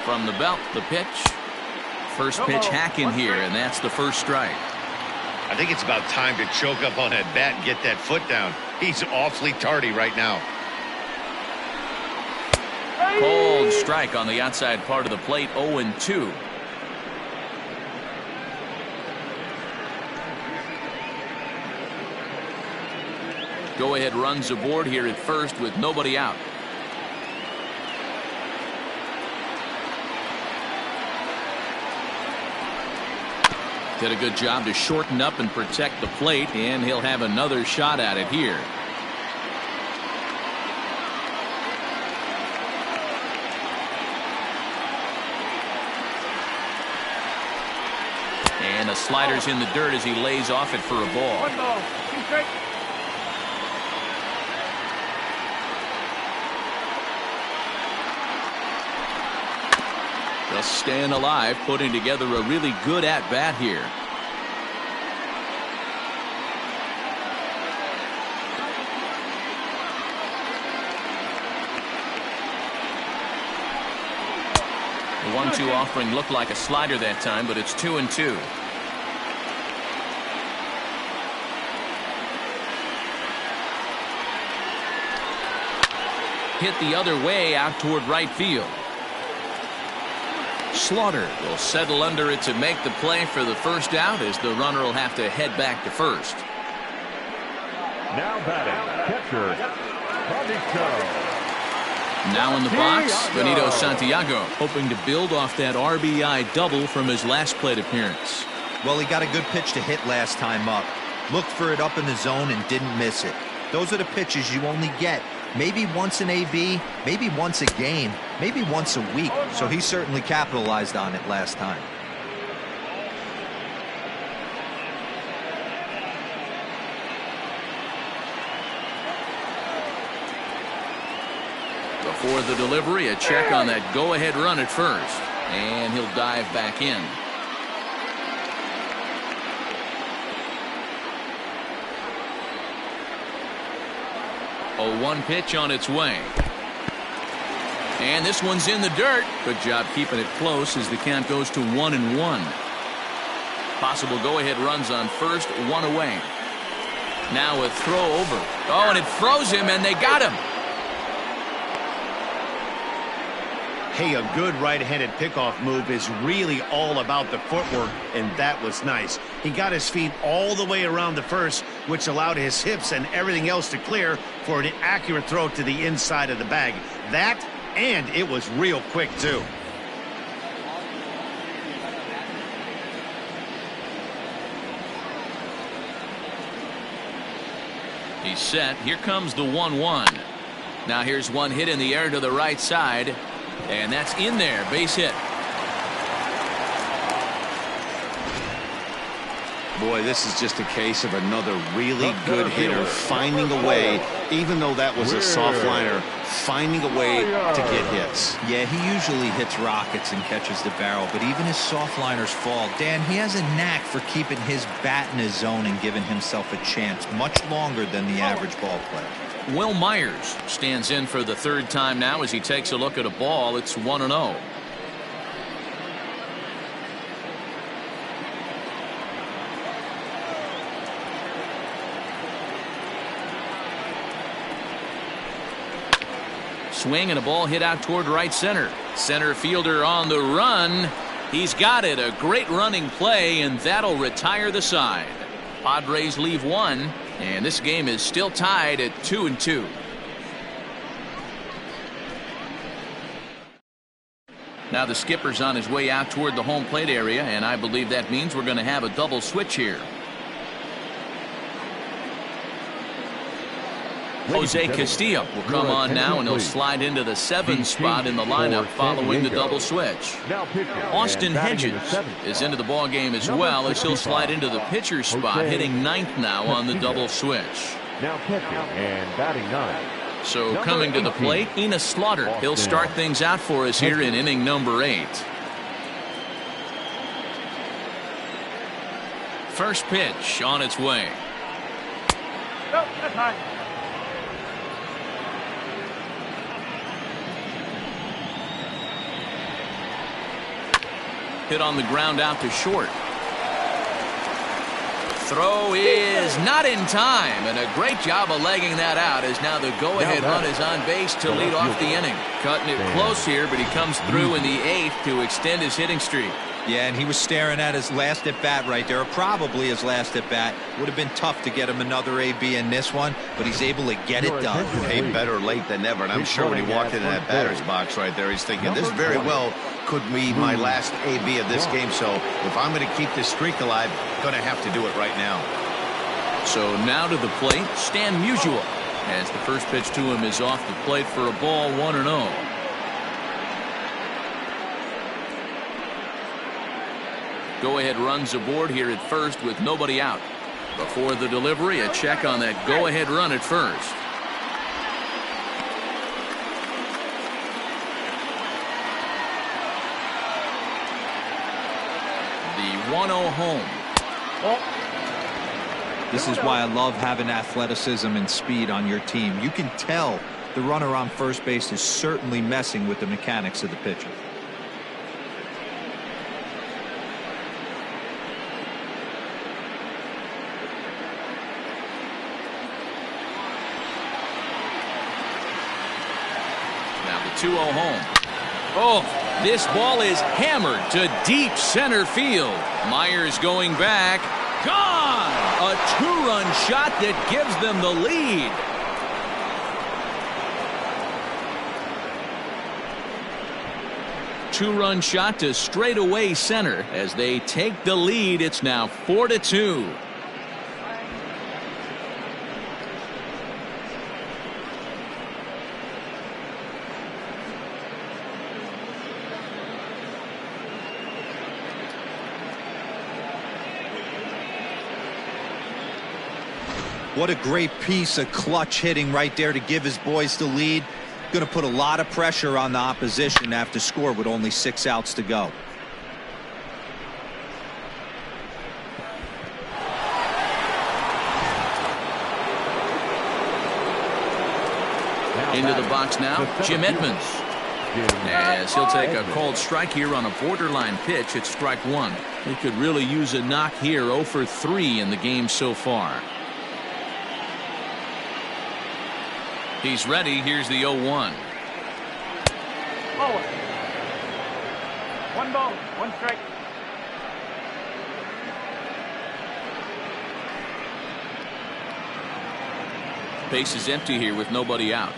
From the belt, the pitch. First pitch hack in here, and that's the first strike. I think it's about time to choke up on that bat and get that foot down. He's awfully tardy right now. Cold strike on the outside part of the plate, 0-2. Go-ahead runs aboard here at first with nobody out. Did a good job to shorten up and protect the plate, and he'll have another shot at it here. And the slider's in the dirt as he lays off it for a ball. 1 ball, 2 strikes. Just staying alive, putting together a really good at-bat here. The 1-2 offering looked like a slider that time, but it's 2-2. Hit the other way out toward right field. Slaughter will settle under it to make the play for the first out, as the runner will have to head back to first. Now batting, catcher, Benito. Now in the box, Benito Santiago, hoping to build off that RBI double from his last plate appearance. Well, he got a good pitch to hit last time up. Looked for it up in the zone and didn't miss it. Those are the pitches you only get maybe once in AB, maybe once a game, maybe once a week. So he certainly capitalized on it last time. Before the delivery, a check on that go-ahead run at first, and he'll dive back in. A 1 pitch on its way. And this one's in the dirt. Good job keeping it close as the count goes to 1-1. Possible go-ahead runs on first, 1 away. Now a throw over. Oh, and it froze him, and they got him. Hey, a good right-handed pickoff move is really all about the footwork, and that was nice. He got his feet all the way around the first, which allowed his hips and everything else to clear for an accurate throw to the inside of the bag. That, and it was real quick, too. He's set. Here comes the 1-1. Now here's one hit in the air to the right side. And that's in there, base hit. Boy, this is just a case of another really good hitter finding a way, even though that was a soft liner, finding a way to get hits. Yeah, he usually hits rockets and catches the barrel, but even his soft liners fall. Dan, he has a knack for keeping his bat in his zone and giving himself a chance much longer than the average ball player. Will Myers stands in for the third time now as he takes a look at a ball. It's 1-0. Swing and a ball hit out toward right center. Center fielder on the run. He's got it. A great running play, and that'll retire the side. Padres leave one, and this game is still tied at 2-2. Now the skipper's on his way out toward the home plate area, and I believe that means we're going to have a double switch here. Jose Castillo will come on now, and he'll slide into the 7 spot in the lineup following the double switch. Austin Hedges is into the ball game as well, as he'll slide into the pitcher's spot, hitting 9th now on the double switch. Now pitching and batting 9. So coming to the plate, Enos Slaughter. He'll start things out for us here in inning number 8. First pitch on its way. No, that's high. Hit on the ground out to short. Throw is not in time, and a great job of legging that out, as now the go-ahead run is on base to lead off the inning. Cutting it close here, but he comes through in the 8th to extend his hitting streak. Yeah, and he was staring at his last at-bat right there, or probably his last at-bat. Would have been tough to get him another AB in this one, but he's able to get it done. Hey, better late than never, and I'm sure when he walked into that batter's box right there, he's thinking, this very well could be my last AB of this game, so if I'm going to keep this streak alive, going to have to do it right now. So now to the plate, Stan Musial, as the first pitch to him is off the plate for a ball, 1-0. Go-ahead runs aboard here at first with nobody out. Before the delivery, a check on that go-ahead run at first. The 1-0 home. This is why I love having athleticism and speed on your team. You can tell the runner on first base is certainly messing with the mechanics of the pitcher. Now the 2-0 home. Oh, this ball is hammered to deep center field. Myers going back. Gone! A 2-run shot that gives them the lead. Two-run shot to straightaway center as they take the lead. It's now 4-2. What a great piece of clutch hitting right there to give his boys the lead. Going to put a lot of pressure on the opposition to have to score with only 6 outs to go. Into the box now, Jim Edmonds. As he'll take a cold strike here on a borderline pitch at strike 1. He could really use a knock here. 0 for 3 in the game so far. He's ready. Here's the 0-1. Oh. 1 ball, 1 strike. Base is empty here with nobody out.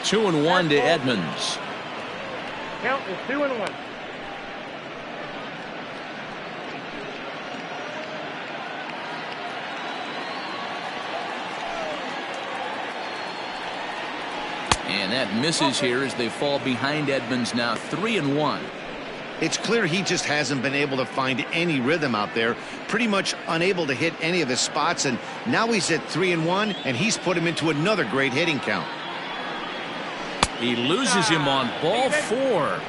Two and 1 to Edmonds. Count is 2-1. And that misses here as they fall behind Edmonds now 3-1. It's clear he just hasn't been able to find any rhythm out there, pretty much unable to hit any of his spots, and now he's at 3-1, and he's put him into another great hitting count. He loses him on ball 4.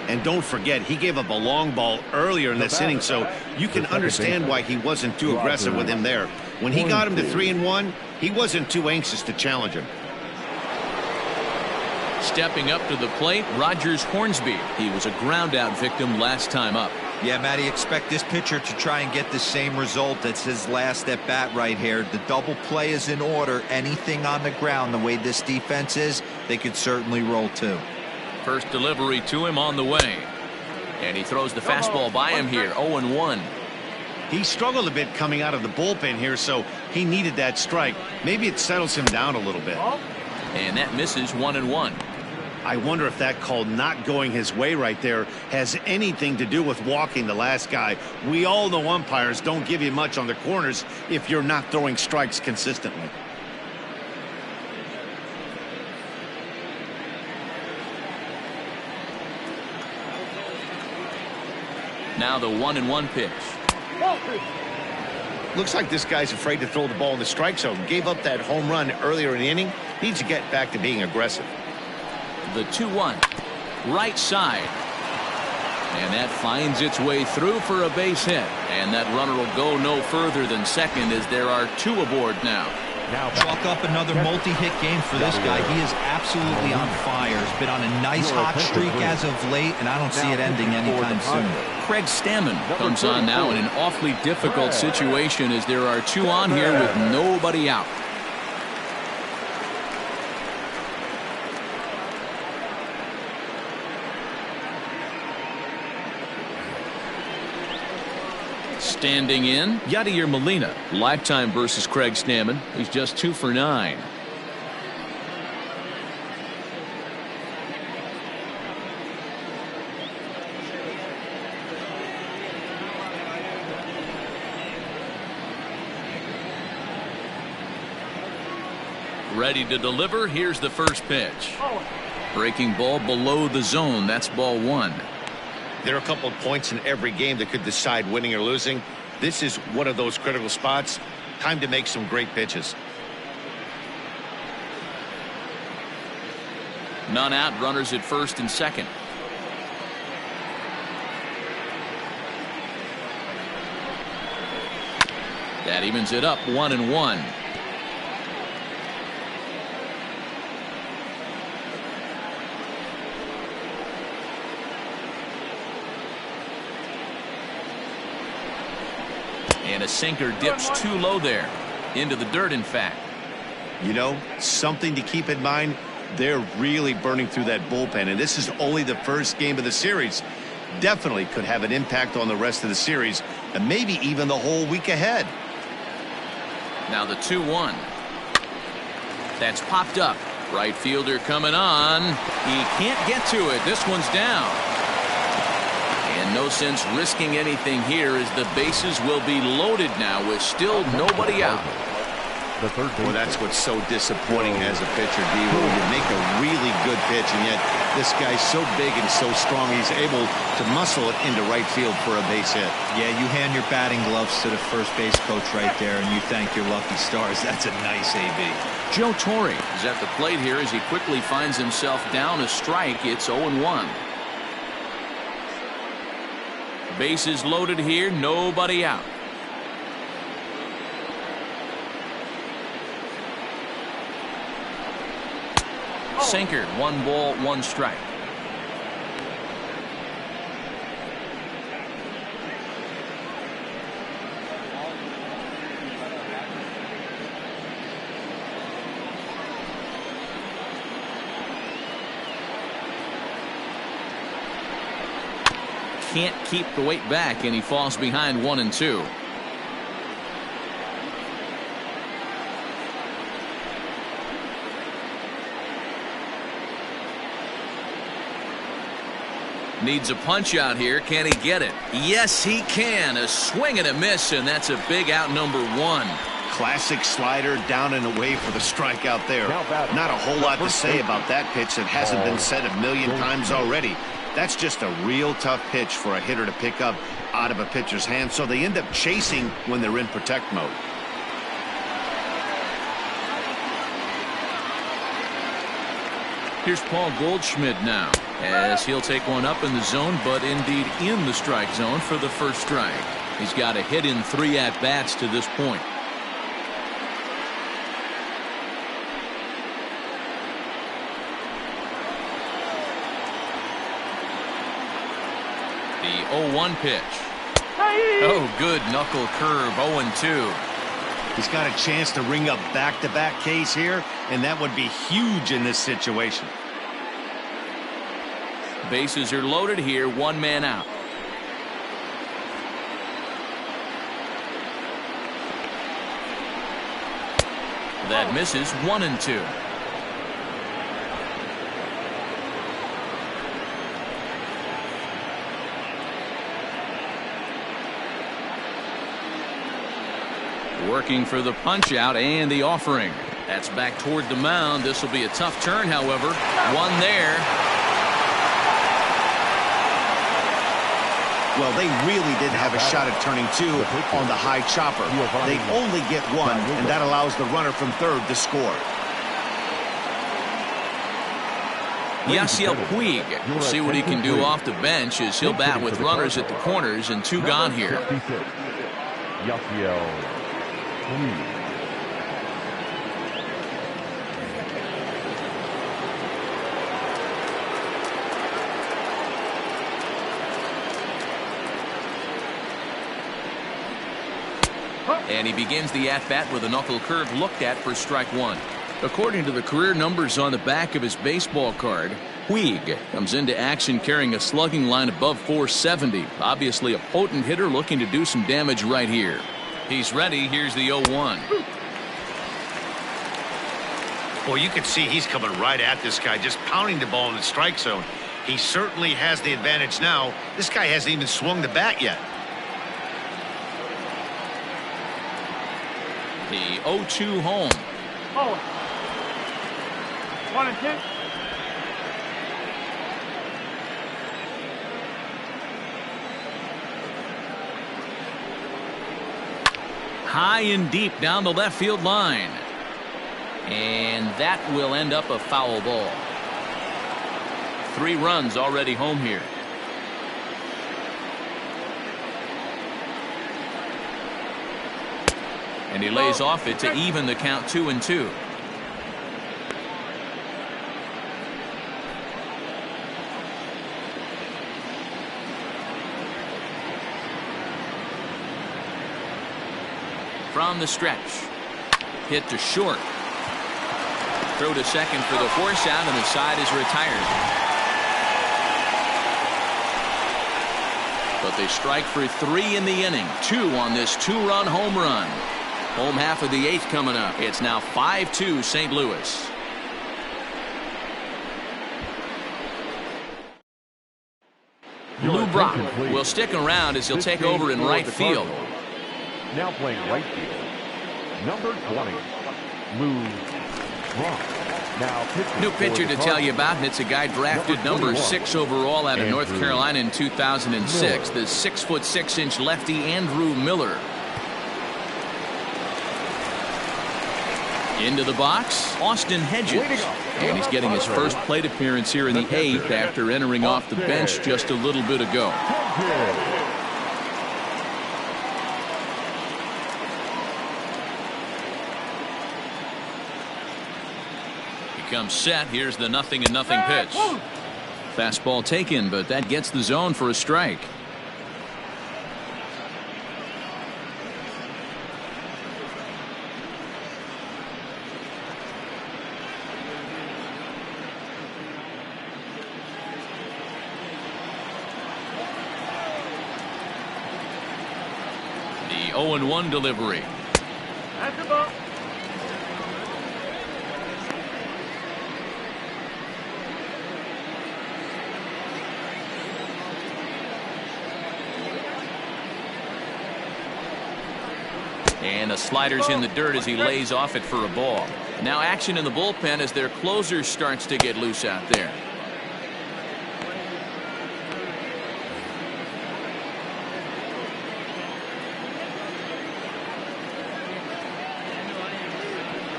And don't forget, he gave up a long ball earlier in this inning, so you can understand why he wasn't too aggressive with him there. When he got him to 3-1, he wasn't too anxious to challenge him. Stepping up to the plate, Rogers Hornsby. He was a ground-out victim last time up. Yeah, Matty, expect this pitcher to try and get the same result. That's his last at bat right here. The double play is in order. Anything on the ground, the way this defense is, they could certainly roll too. First delivery to him on the way. And he throws the fastball by him here, 0-1. He struggled a bit coming out of the bullpen here, so he needed that strike. Maybe it settles him down a little bit. And that misses, 1-1. I wonder if that call not going his way right there has anything to do with walking the last guy. We all know umpires don't give you much on the corners if you're not throwing strikes consistently. Now the 1-1 pitch. Looks like this guy's afraid to throw the ball in the strike zone. Gave up that home run earlier in the inning. Needs to get back to being aggressive. The 2-1, right side. And that finds its way through for a base hit. And that runner will go no further than second as there are 2 aboard now. Chalk up another multi-hit game for this guy. He is absolutely on fire. He's been on a nice hot streak as of late, and I don't see it ending anytime soon. Craig Stammen comes on now in an awfully difficult situation as there are 2 on here with nobody out. Standing in, Yadier Molina. Lifetime versus Craig Stammen. He's just 2 for 9. Ready to deliver. Here's the first pitch. Breaking ball below the zone. That's ball 1. There are a couple of points in every game that could decide winning or losing. This is one of those critical spots. Time to make some great pitches. None out, runners at first and second. That evens it up, 1-1. And a sinker dips too low there. Into the dirt, in fact. You know, something to keep in mind. They're really burning through that bullpen, and this is only the first game of the series. Definitely could have an impact on the rest of the series, and maybe even the whole week ahead. Now the 2-1. That's popped up. Right fielder coming on. He can't get to it. This one's down. And no sense risking anything here as the bases will be loaded now with still nobody out. Well, that's what's so disappointing as a pitcher, D. You make a really good pitch, and yet this guy's so big and so strong, he's able to muscle it into right field for a base hit. Yeah, you hand your batting gloves to the first base coach right there, and you thank your lucky stars. That's a nice AB. Joe Torre is at the plate here as he quickly finds himself down a strike. It's 0-1. Bases loaded here, nobody out. Sinker, 1 ball, 1 strike. Can't keep the weight back, and he falls behind 1-2. Needs a punch out here. Can he get it? Yes, he can. A swing and a miss, and that's a big out, number 1. Classic slider down and away for the strike out there. Not a whole lot to say about that pitch that hasn't been said a million times already. That's just a real tough pitch for a hitter to pick up out of a pitcher's hand, so they end up chasing when they're in protect mode. Here's Paul Goldschmidt now, as he'll take one up in the zone, but indeed in the strike zone for the first strike. He's got a hit in 3 at-bats to this point. The 0-1 pitch. Oh, good knuckle curve, 0-2. He's got a chance to ring up back-to-back Ks here, and that would be huge in this situation. Bases are loaded here, 1 man out. That misses, 1-2. Working for the punch out and the offering. That's back toward the mound. This will be a tough turn, however. 1 there. Well, they really didn't have a shot at turning 2 on the high chopper. They only get 1, and that allows the runner from third to score. Yasiel Puig. We'll see what he can do off the bench as he'll bat with runners at the corners and 2 gone here. Yasiel Puig. And he begins the at-bat with a knuckle curve looked at for strike 1. According to the career numbers on the back of his baseball card, Puig comes into action carrying a slugging line above 470. Obviously a potent hitter looking to do some damage right here. He's ready. Here's the 0-1. Well, you can see he's coming right at this guy, just pounding the ball in the strike zone. He certainly has the advantage now. This guy hasn't even swung the bat yet. The 0-2 home. Oh. 1-2. High and deep down the left field line. And that will end up a foul ball. 3 runs already home here. And he lays off it to even the count 2-2. From the stretch. Hit to short. Throw to second for the force out, and the side is retired. But they strike for 3 in the inning. 2 on this 2-run home run. Home half of the 8th coming up. It's now 5-2 St. Louis. Lou Brock will stick around as he'll take over in right field. Now playing right field, number 20, Lou Brock. New pitcher to tell you about, and it's a guy drafted number 6 overall out of North Carolina in 2006. The 6'6" lefty Andrew Miller. Into the box, Austin Hedges. And he's getting his first plate appearance here in the 8th after entering off the bench just a little bit ago. Comes set. Here's the 0-0 pitch. Fastball taken, but that gets the zone for a strike. The 0-1 delivery. That's the ball. And the slider's in the dirt as he lays off it for a ball. Now action in the bullpen as their closer starts to get loose out there.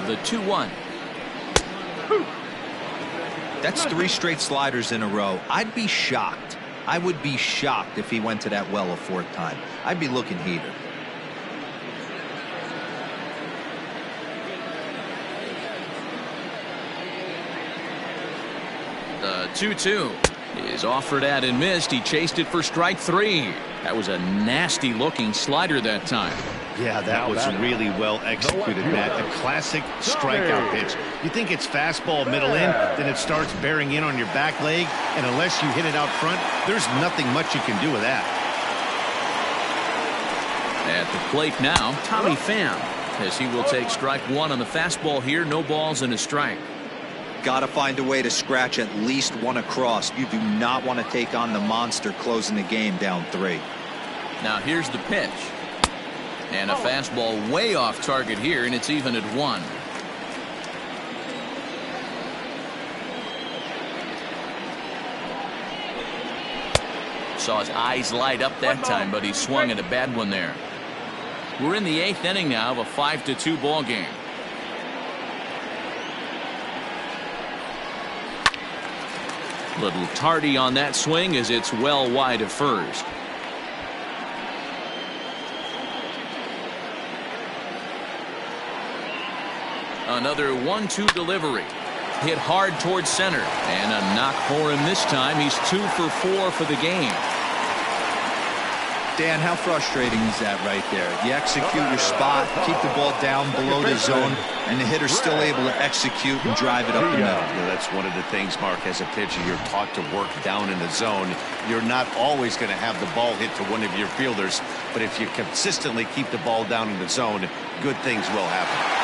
The 2-1. That's 3 straight sliders in a row. I'd be shocked. I would be shocked if he went to that well a 4th time. I'd be looking heated. The 2-2 is offered at and missed. He chased it for strike 3. That was a nasty looking slider that time. Yeah, that was really well executed, Matt. A classic strikeout pitch. You think it's fastball middle in, then it starts bearing in on your back leg, and unless you hit it out front, there's nothing much you can do with that. At the plate now, Tommy Pham, as he will take strike 1 on the fastball here. No balls and a strike. Got to find a way to scratch at least 1 across. You do not want to take on the monster closing the game down 3. Now here's the pitch. And a fastball way off target here, and it's even at 1. Saw his eyes light up that time, but he swung at a bad one there. We're in the 8th inning now of a 5-2 ball game. Little tardy on that swing as it's well wide of first. Another 1-2 delivery. Hit hard towards center. And a knock for him this time. He's 2 for 4 for the game. Dan, how frustrating is that right there? You execute your spot, keep the ball down below the zone, and the hitter's still able to execute and drive it up the middle. Yeah, that's one of the things, Mark, as a pitcher, you're taught to work down in the zone. You're not always going to have the ball hit to one of your fielders, but if you consistently keep the ball down in the zone, good things will happen.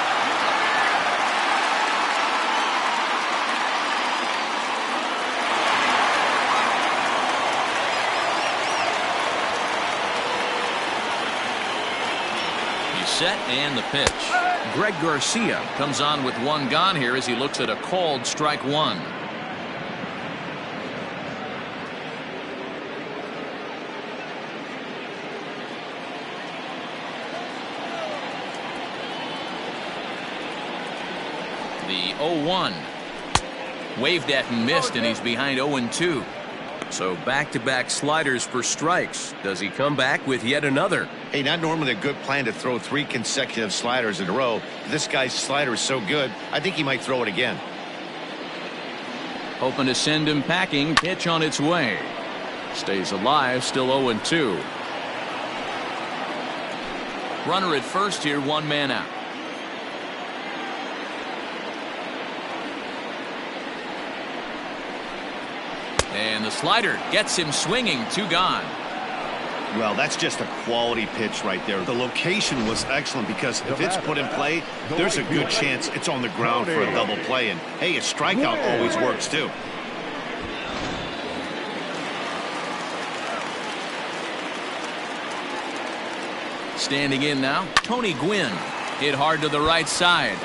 Set and the pitch. Greg Garcia comes on with 1 gone here as he looks at a called strike 1. The 0-1 waved at and missed, and he's behind 0-2. So back-to-back sliders for strikes. Does he come back with yet another? Hey, not normally a good plan to throw 3 consecutive sliders in a row. This guy's slider is so good, I think he might throw it again. Hoping to send him packing. Pitch on its way. Stays alive, still 0-2. Runner at first here, 1 man out. And the slider gets him swinging. 2 gone. Well, that's just a quality pitch right there. The location was excellent because if it's put in play, there's a good chance it's on the ground for a double play. And, hey, a strikeout always works, too. Standing in now, Tony Gwynn. Hit hard to the right side.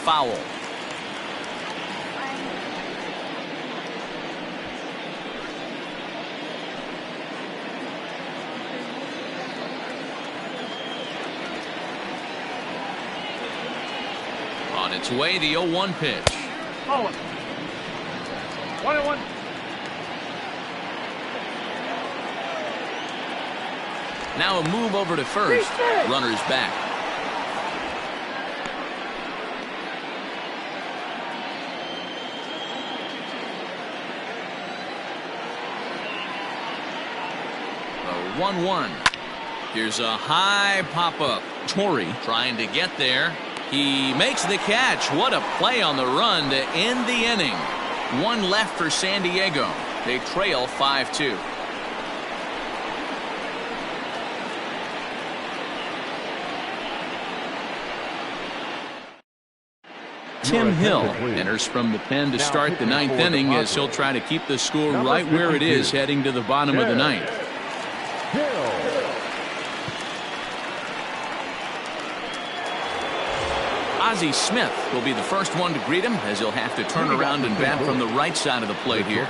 Foul. On its way, the 0-1 pitch. 1-1. Now a move over to first. Runner's back. The 1-1. Here's a high pop-up. Torrey trying to get there. He makes the catch. What a play on the run to end the inning. 1 left for San Diego. They trail 5-2. Tim Hill enters from the pen to start the 9th inning as he'll try to keep the score right where it is heading to the bottom of the 9th. Ozzie Smith will be the first one to greet him as he'll have to turn around and bat from the right side of the plate here.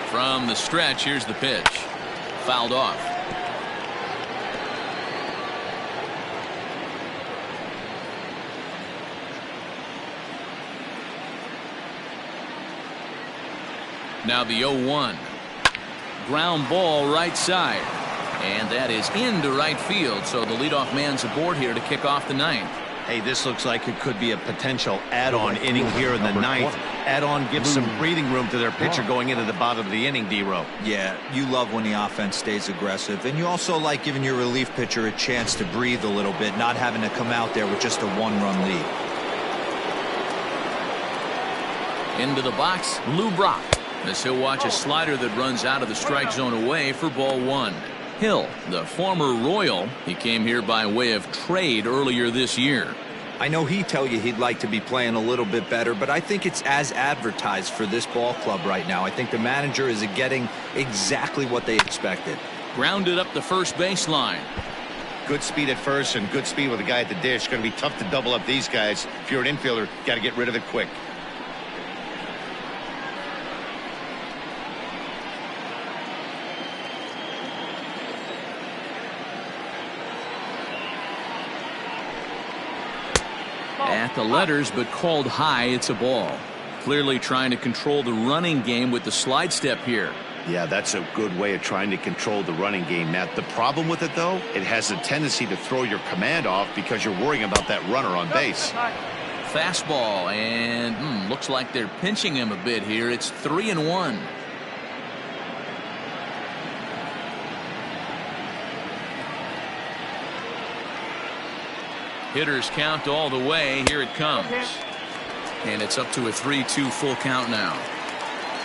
From the stretch, here's the pitch. Fouled off. Now the 0-1. Ground ball right side. And that is into right field, so the leadoff man's aboard here to kick off the ninth. Hey, this looks like it could be a potential add-on inning here in the ninth. Add-on gives some breathing room to their pitcher going into the bottom of the inning, D-Row. Yeah, you love when the offense stays aggressive, and you also like giving your relief pitcher a chance to breathe a little bit, not having to come out there with just a one-run lead. Into the box, Lou Brock. As he'll watch a slider that runs out of the strike zone away for ball one. Hill, the former Royal, he came here by way of trade earlier this year. I know he'd tell you he'd like to be playing a little bit better, but I think it's as advertised for this ball club right now. I think the manager is getting exactly what they expected. Grounded up the first baseline. Good speed at first and good speed with a guy at the dish. Going to be tough to double up these guys. If you're an infielder, got to get rid of it quick. At the letters, but called high. It's a ball. Clearly trying to control the running game with the slide step here. Yeah, that's a good way of trying to control the running game, Matt. The problem with it, though, it has a tendency to throw your command off because you're worrying about that runner on base. Fastball, and looks like they're pinching him a bit here. It's 3-1. Hitters count all the way. Here it comes. And it's up to a 3-2 full count now.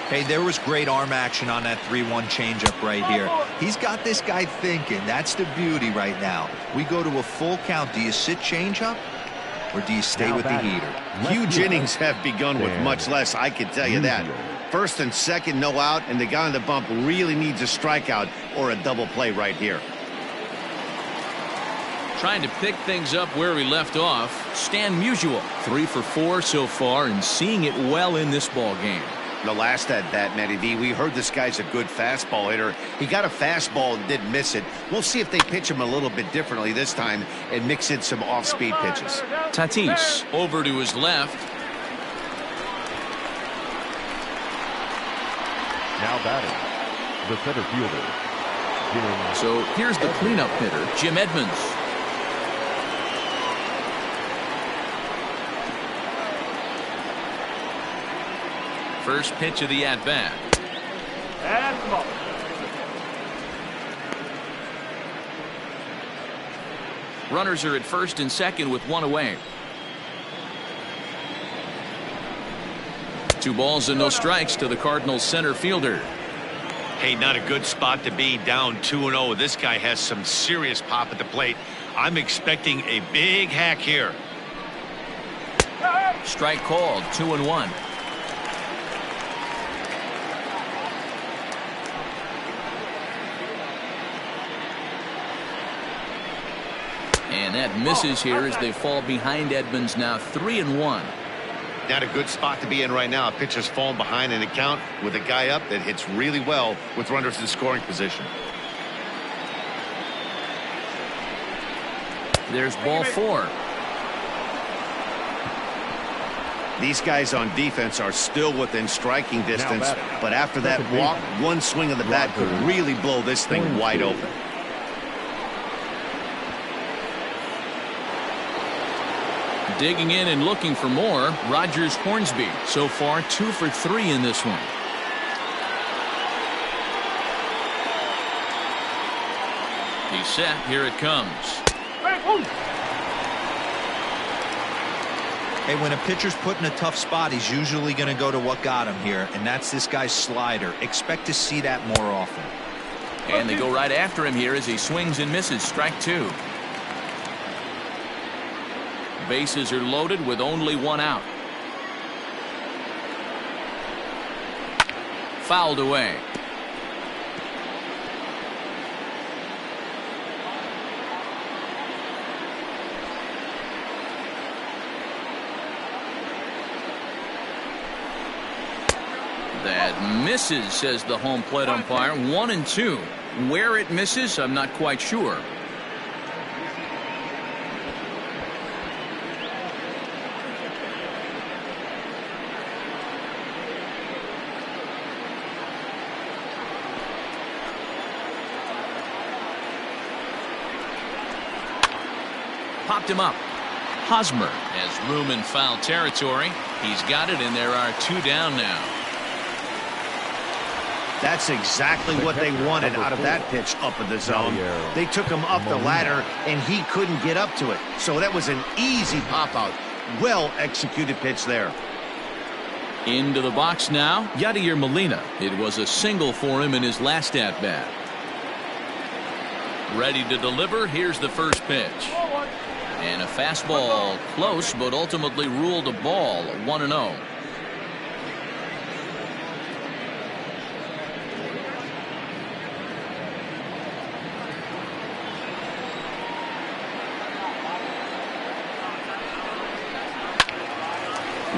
Hey, there was great arm action on that 3-1 changeup right here. He's got this guy thinking. That's the beauty right now. We go to a full count. Do you sit changeup or do you stay with the heater? Huge innings have begun with much less, I can tell you that. First and second, no out, and the guy on the bump really needs a strikeout or a double play right here. Trying to pick things up where we left off. Stan Musial, 3 for 4 so far and seeing it well in this ball game. The last at that, Matty V, we heard this guy's a good fastball hitter. He got a fastball and did miss it. We'll see if they pitch him a little bit differently this time and mix in some off-speed pitches. Tatis over to his left. Now batting, the center fielder. So here's the cleanup hitter, Jim Edmonds. First pitch of the at-bat. Runners are at first and second with one away. 2 balls and no strikes to the Cardinals center fielder. Hey, not a good spot to be, down 2-0. This guy has some serious pop at the plate. I'm expecting a big hack here. Strike called, 2-1. And that misses here as they fall behind Edmonds, now 3-1. Not a good spot to be in right now. A pitcher's falling behind in the count with a guy up that hits really well with runners in scoring position. There's ball 4. These guys on defense are still within striking distance, but after that walk, one swing of the bat could really blow this thing wide open. Digging in and looking for more, Rogers Hornsby. So far 2 for 3 in this one. He's set. Here it comes. Hey, when a pitcher's put in a tough spot, he's usually going to go to what got him here, and that's this guy's slider. Expect to see that more often. And they go right after him here as he swings and misses. Strike 2. Bases are loaded with only 1 out. Fouled away. That misses, says the home plate umpire. 1-2. Where it misses, I'm not quite sure. popped him up. Hosmer has room in foul territory. He's got it, and there are 2 down now. That's exactly what they wanted out of that pitch up in the zone. They took him up the ladder, and he couldn't get up to it. So that was an easy pop-out. Well-executed pitch there. Into the box now, Yadier Molina. It was a single for him in his last at-bat. Ready to deliver. Here's the first pitch. And a fastball close, but ultimately ruled a ball. 1-0.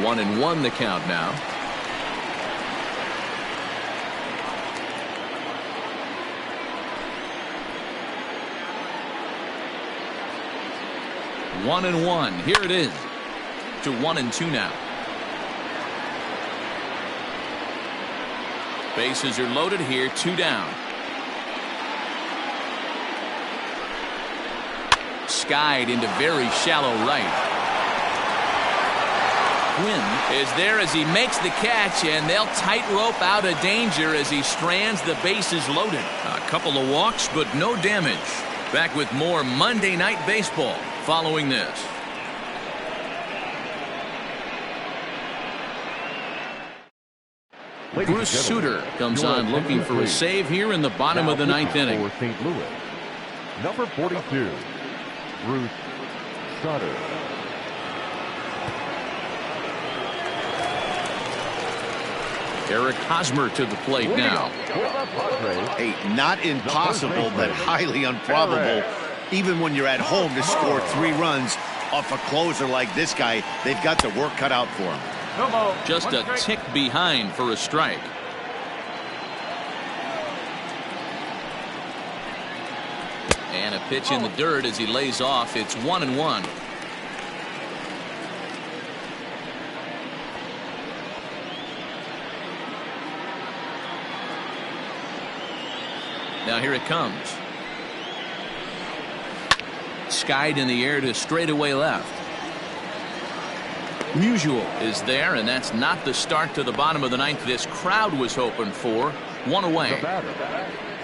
One and one the count now. One and one. Here it is. To 1-2 now. Bases are loaded here. 2 down. Skied into very shallow right. Quinn is there as he makes the catch, and they'll tightrope out of danger as he strands the bases loaded. A couple of walks, but no damage. Back with more Monday Night Baseball following this. Bruce Sutter comes on looking for a save here in the bottom of the 9th inning. For St. Louis, number 42, Bruce Sutter. Eric Hosmer to the plate now. Hey, not impossible, but highly improbable. Even when you're at home to score 3 runs off a closer like this guy, they've got the work cut out for him. Just a tick behind for a strike. And a pitch in the dirt as he lays off. It's 1-1. Now here it comes. Skied in the air to straightaway left. Musial is there, and that's not the start to the bottom of the 9th this crowd was hoping for. 1 away. The batter,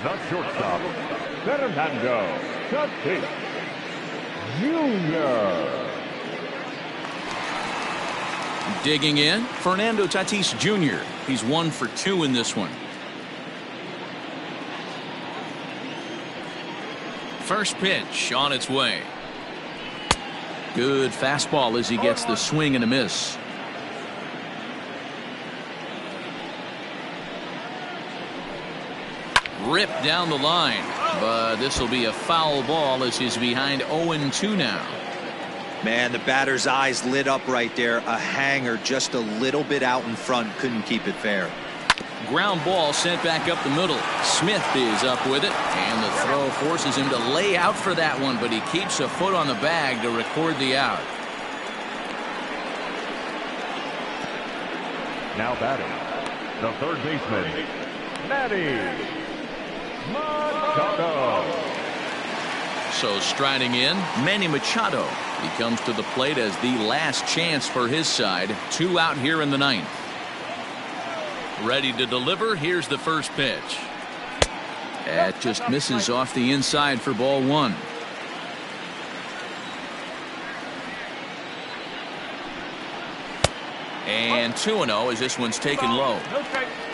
the shortstop, Fernando Tatis Jr. Digging in, Fernando Tatis Jr. He's 1 for 2 in this one. First pitch on its way. Good fastball as he gets the swing and a miss. Ripped down the line, but this will be a foul ball as he's behind 0-2 now. Man, the batter's eyes lit up right there. A hanger just a little bit out in front. Couldn't keep it fair. Ground ball sent back up the middle. Smith is up with it, and the throw forces him to lay out for that one, but he keeps a foot on the bag to record the out. Now batting, the third baseman, Manny Machado. So striding in, Manny Machado. He comes to the plate as the last chance for his side. 2 out here in the 9th. Ready to deliver. Here's the first pitch. That just misses off the inside for ball 1. And 2-0 as this one's taken low.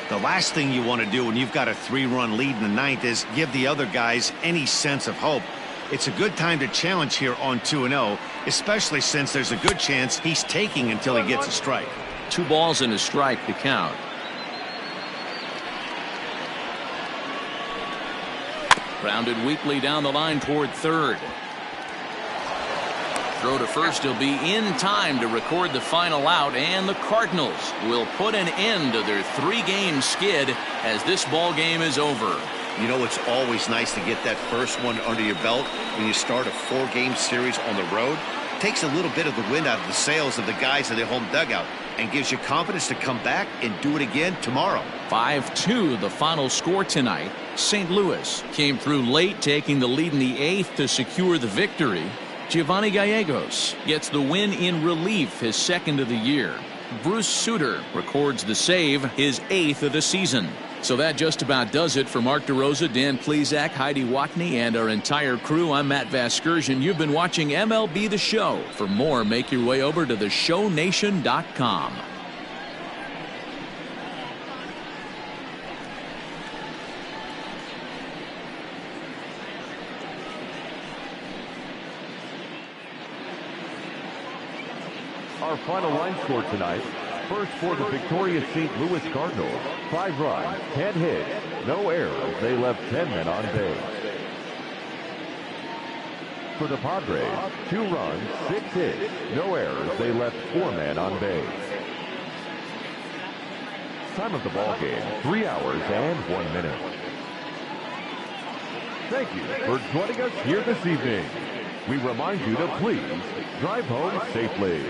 The last thing you want to do when you've got a 3-run lead in the 9th is give the other guys any sense of hope. It's a good time to challenge here on 2-0, especially since there's a good chance he's taking until he gets a strike. 2 balls and a strike to count. Grounded weakly down the line toward third. Throw to first. He'll be in time to record the final out, and the Cardinals will put an end to their 3-game skid as this ball game is over. You know, it's always nice to get that first one under your belt when you start a 4-game series on the road. Takes a little bit of the wind out of the sails of the guys in the home dugout and gives you confidence to come back and do it again tomorrow. 5-2 the final score tonight. St. Louis came through late, taking the lead in the 8th to secure the victory. Giovanni Gallegos gets the win in relief, his second of the year. Bruce Sutter records the save, his 8th of the season. So that just about does it for Mark DeRosa, Dan Plesac, Heidi Watney, and our entire crew. I'm Matt Vasgersian. You've been watching MLB The Show. For more, make your way over to theshownation.com. Our final line score tonight. First for the victorious St. Louis Cardinals, 5 runs, 10 hits, no errors. They left 10 men on base. For the Padres, 2 runs, 6 hits, no errors. They left 4 men on base. Time of the ball game, 3 hours and 1 minute. Thank you for joining us here this evening. We remind you to please drive home safely.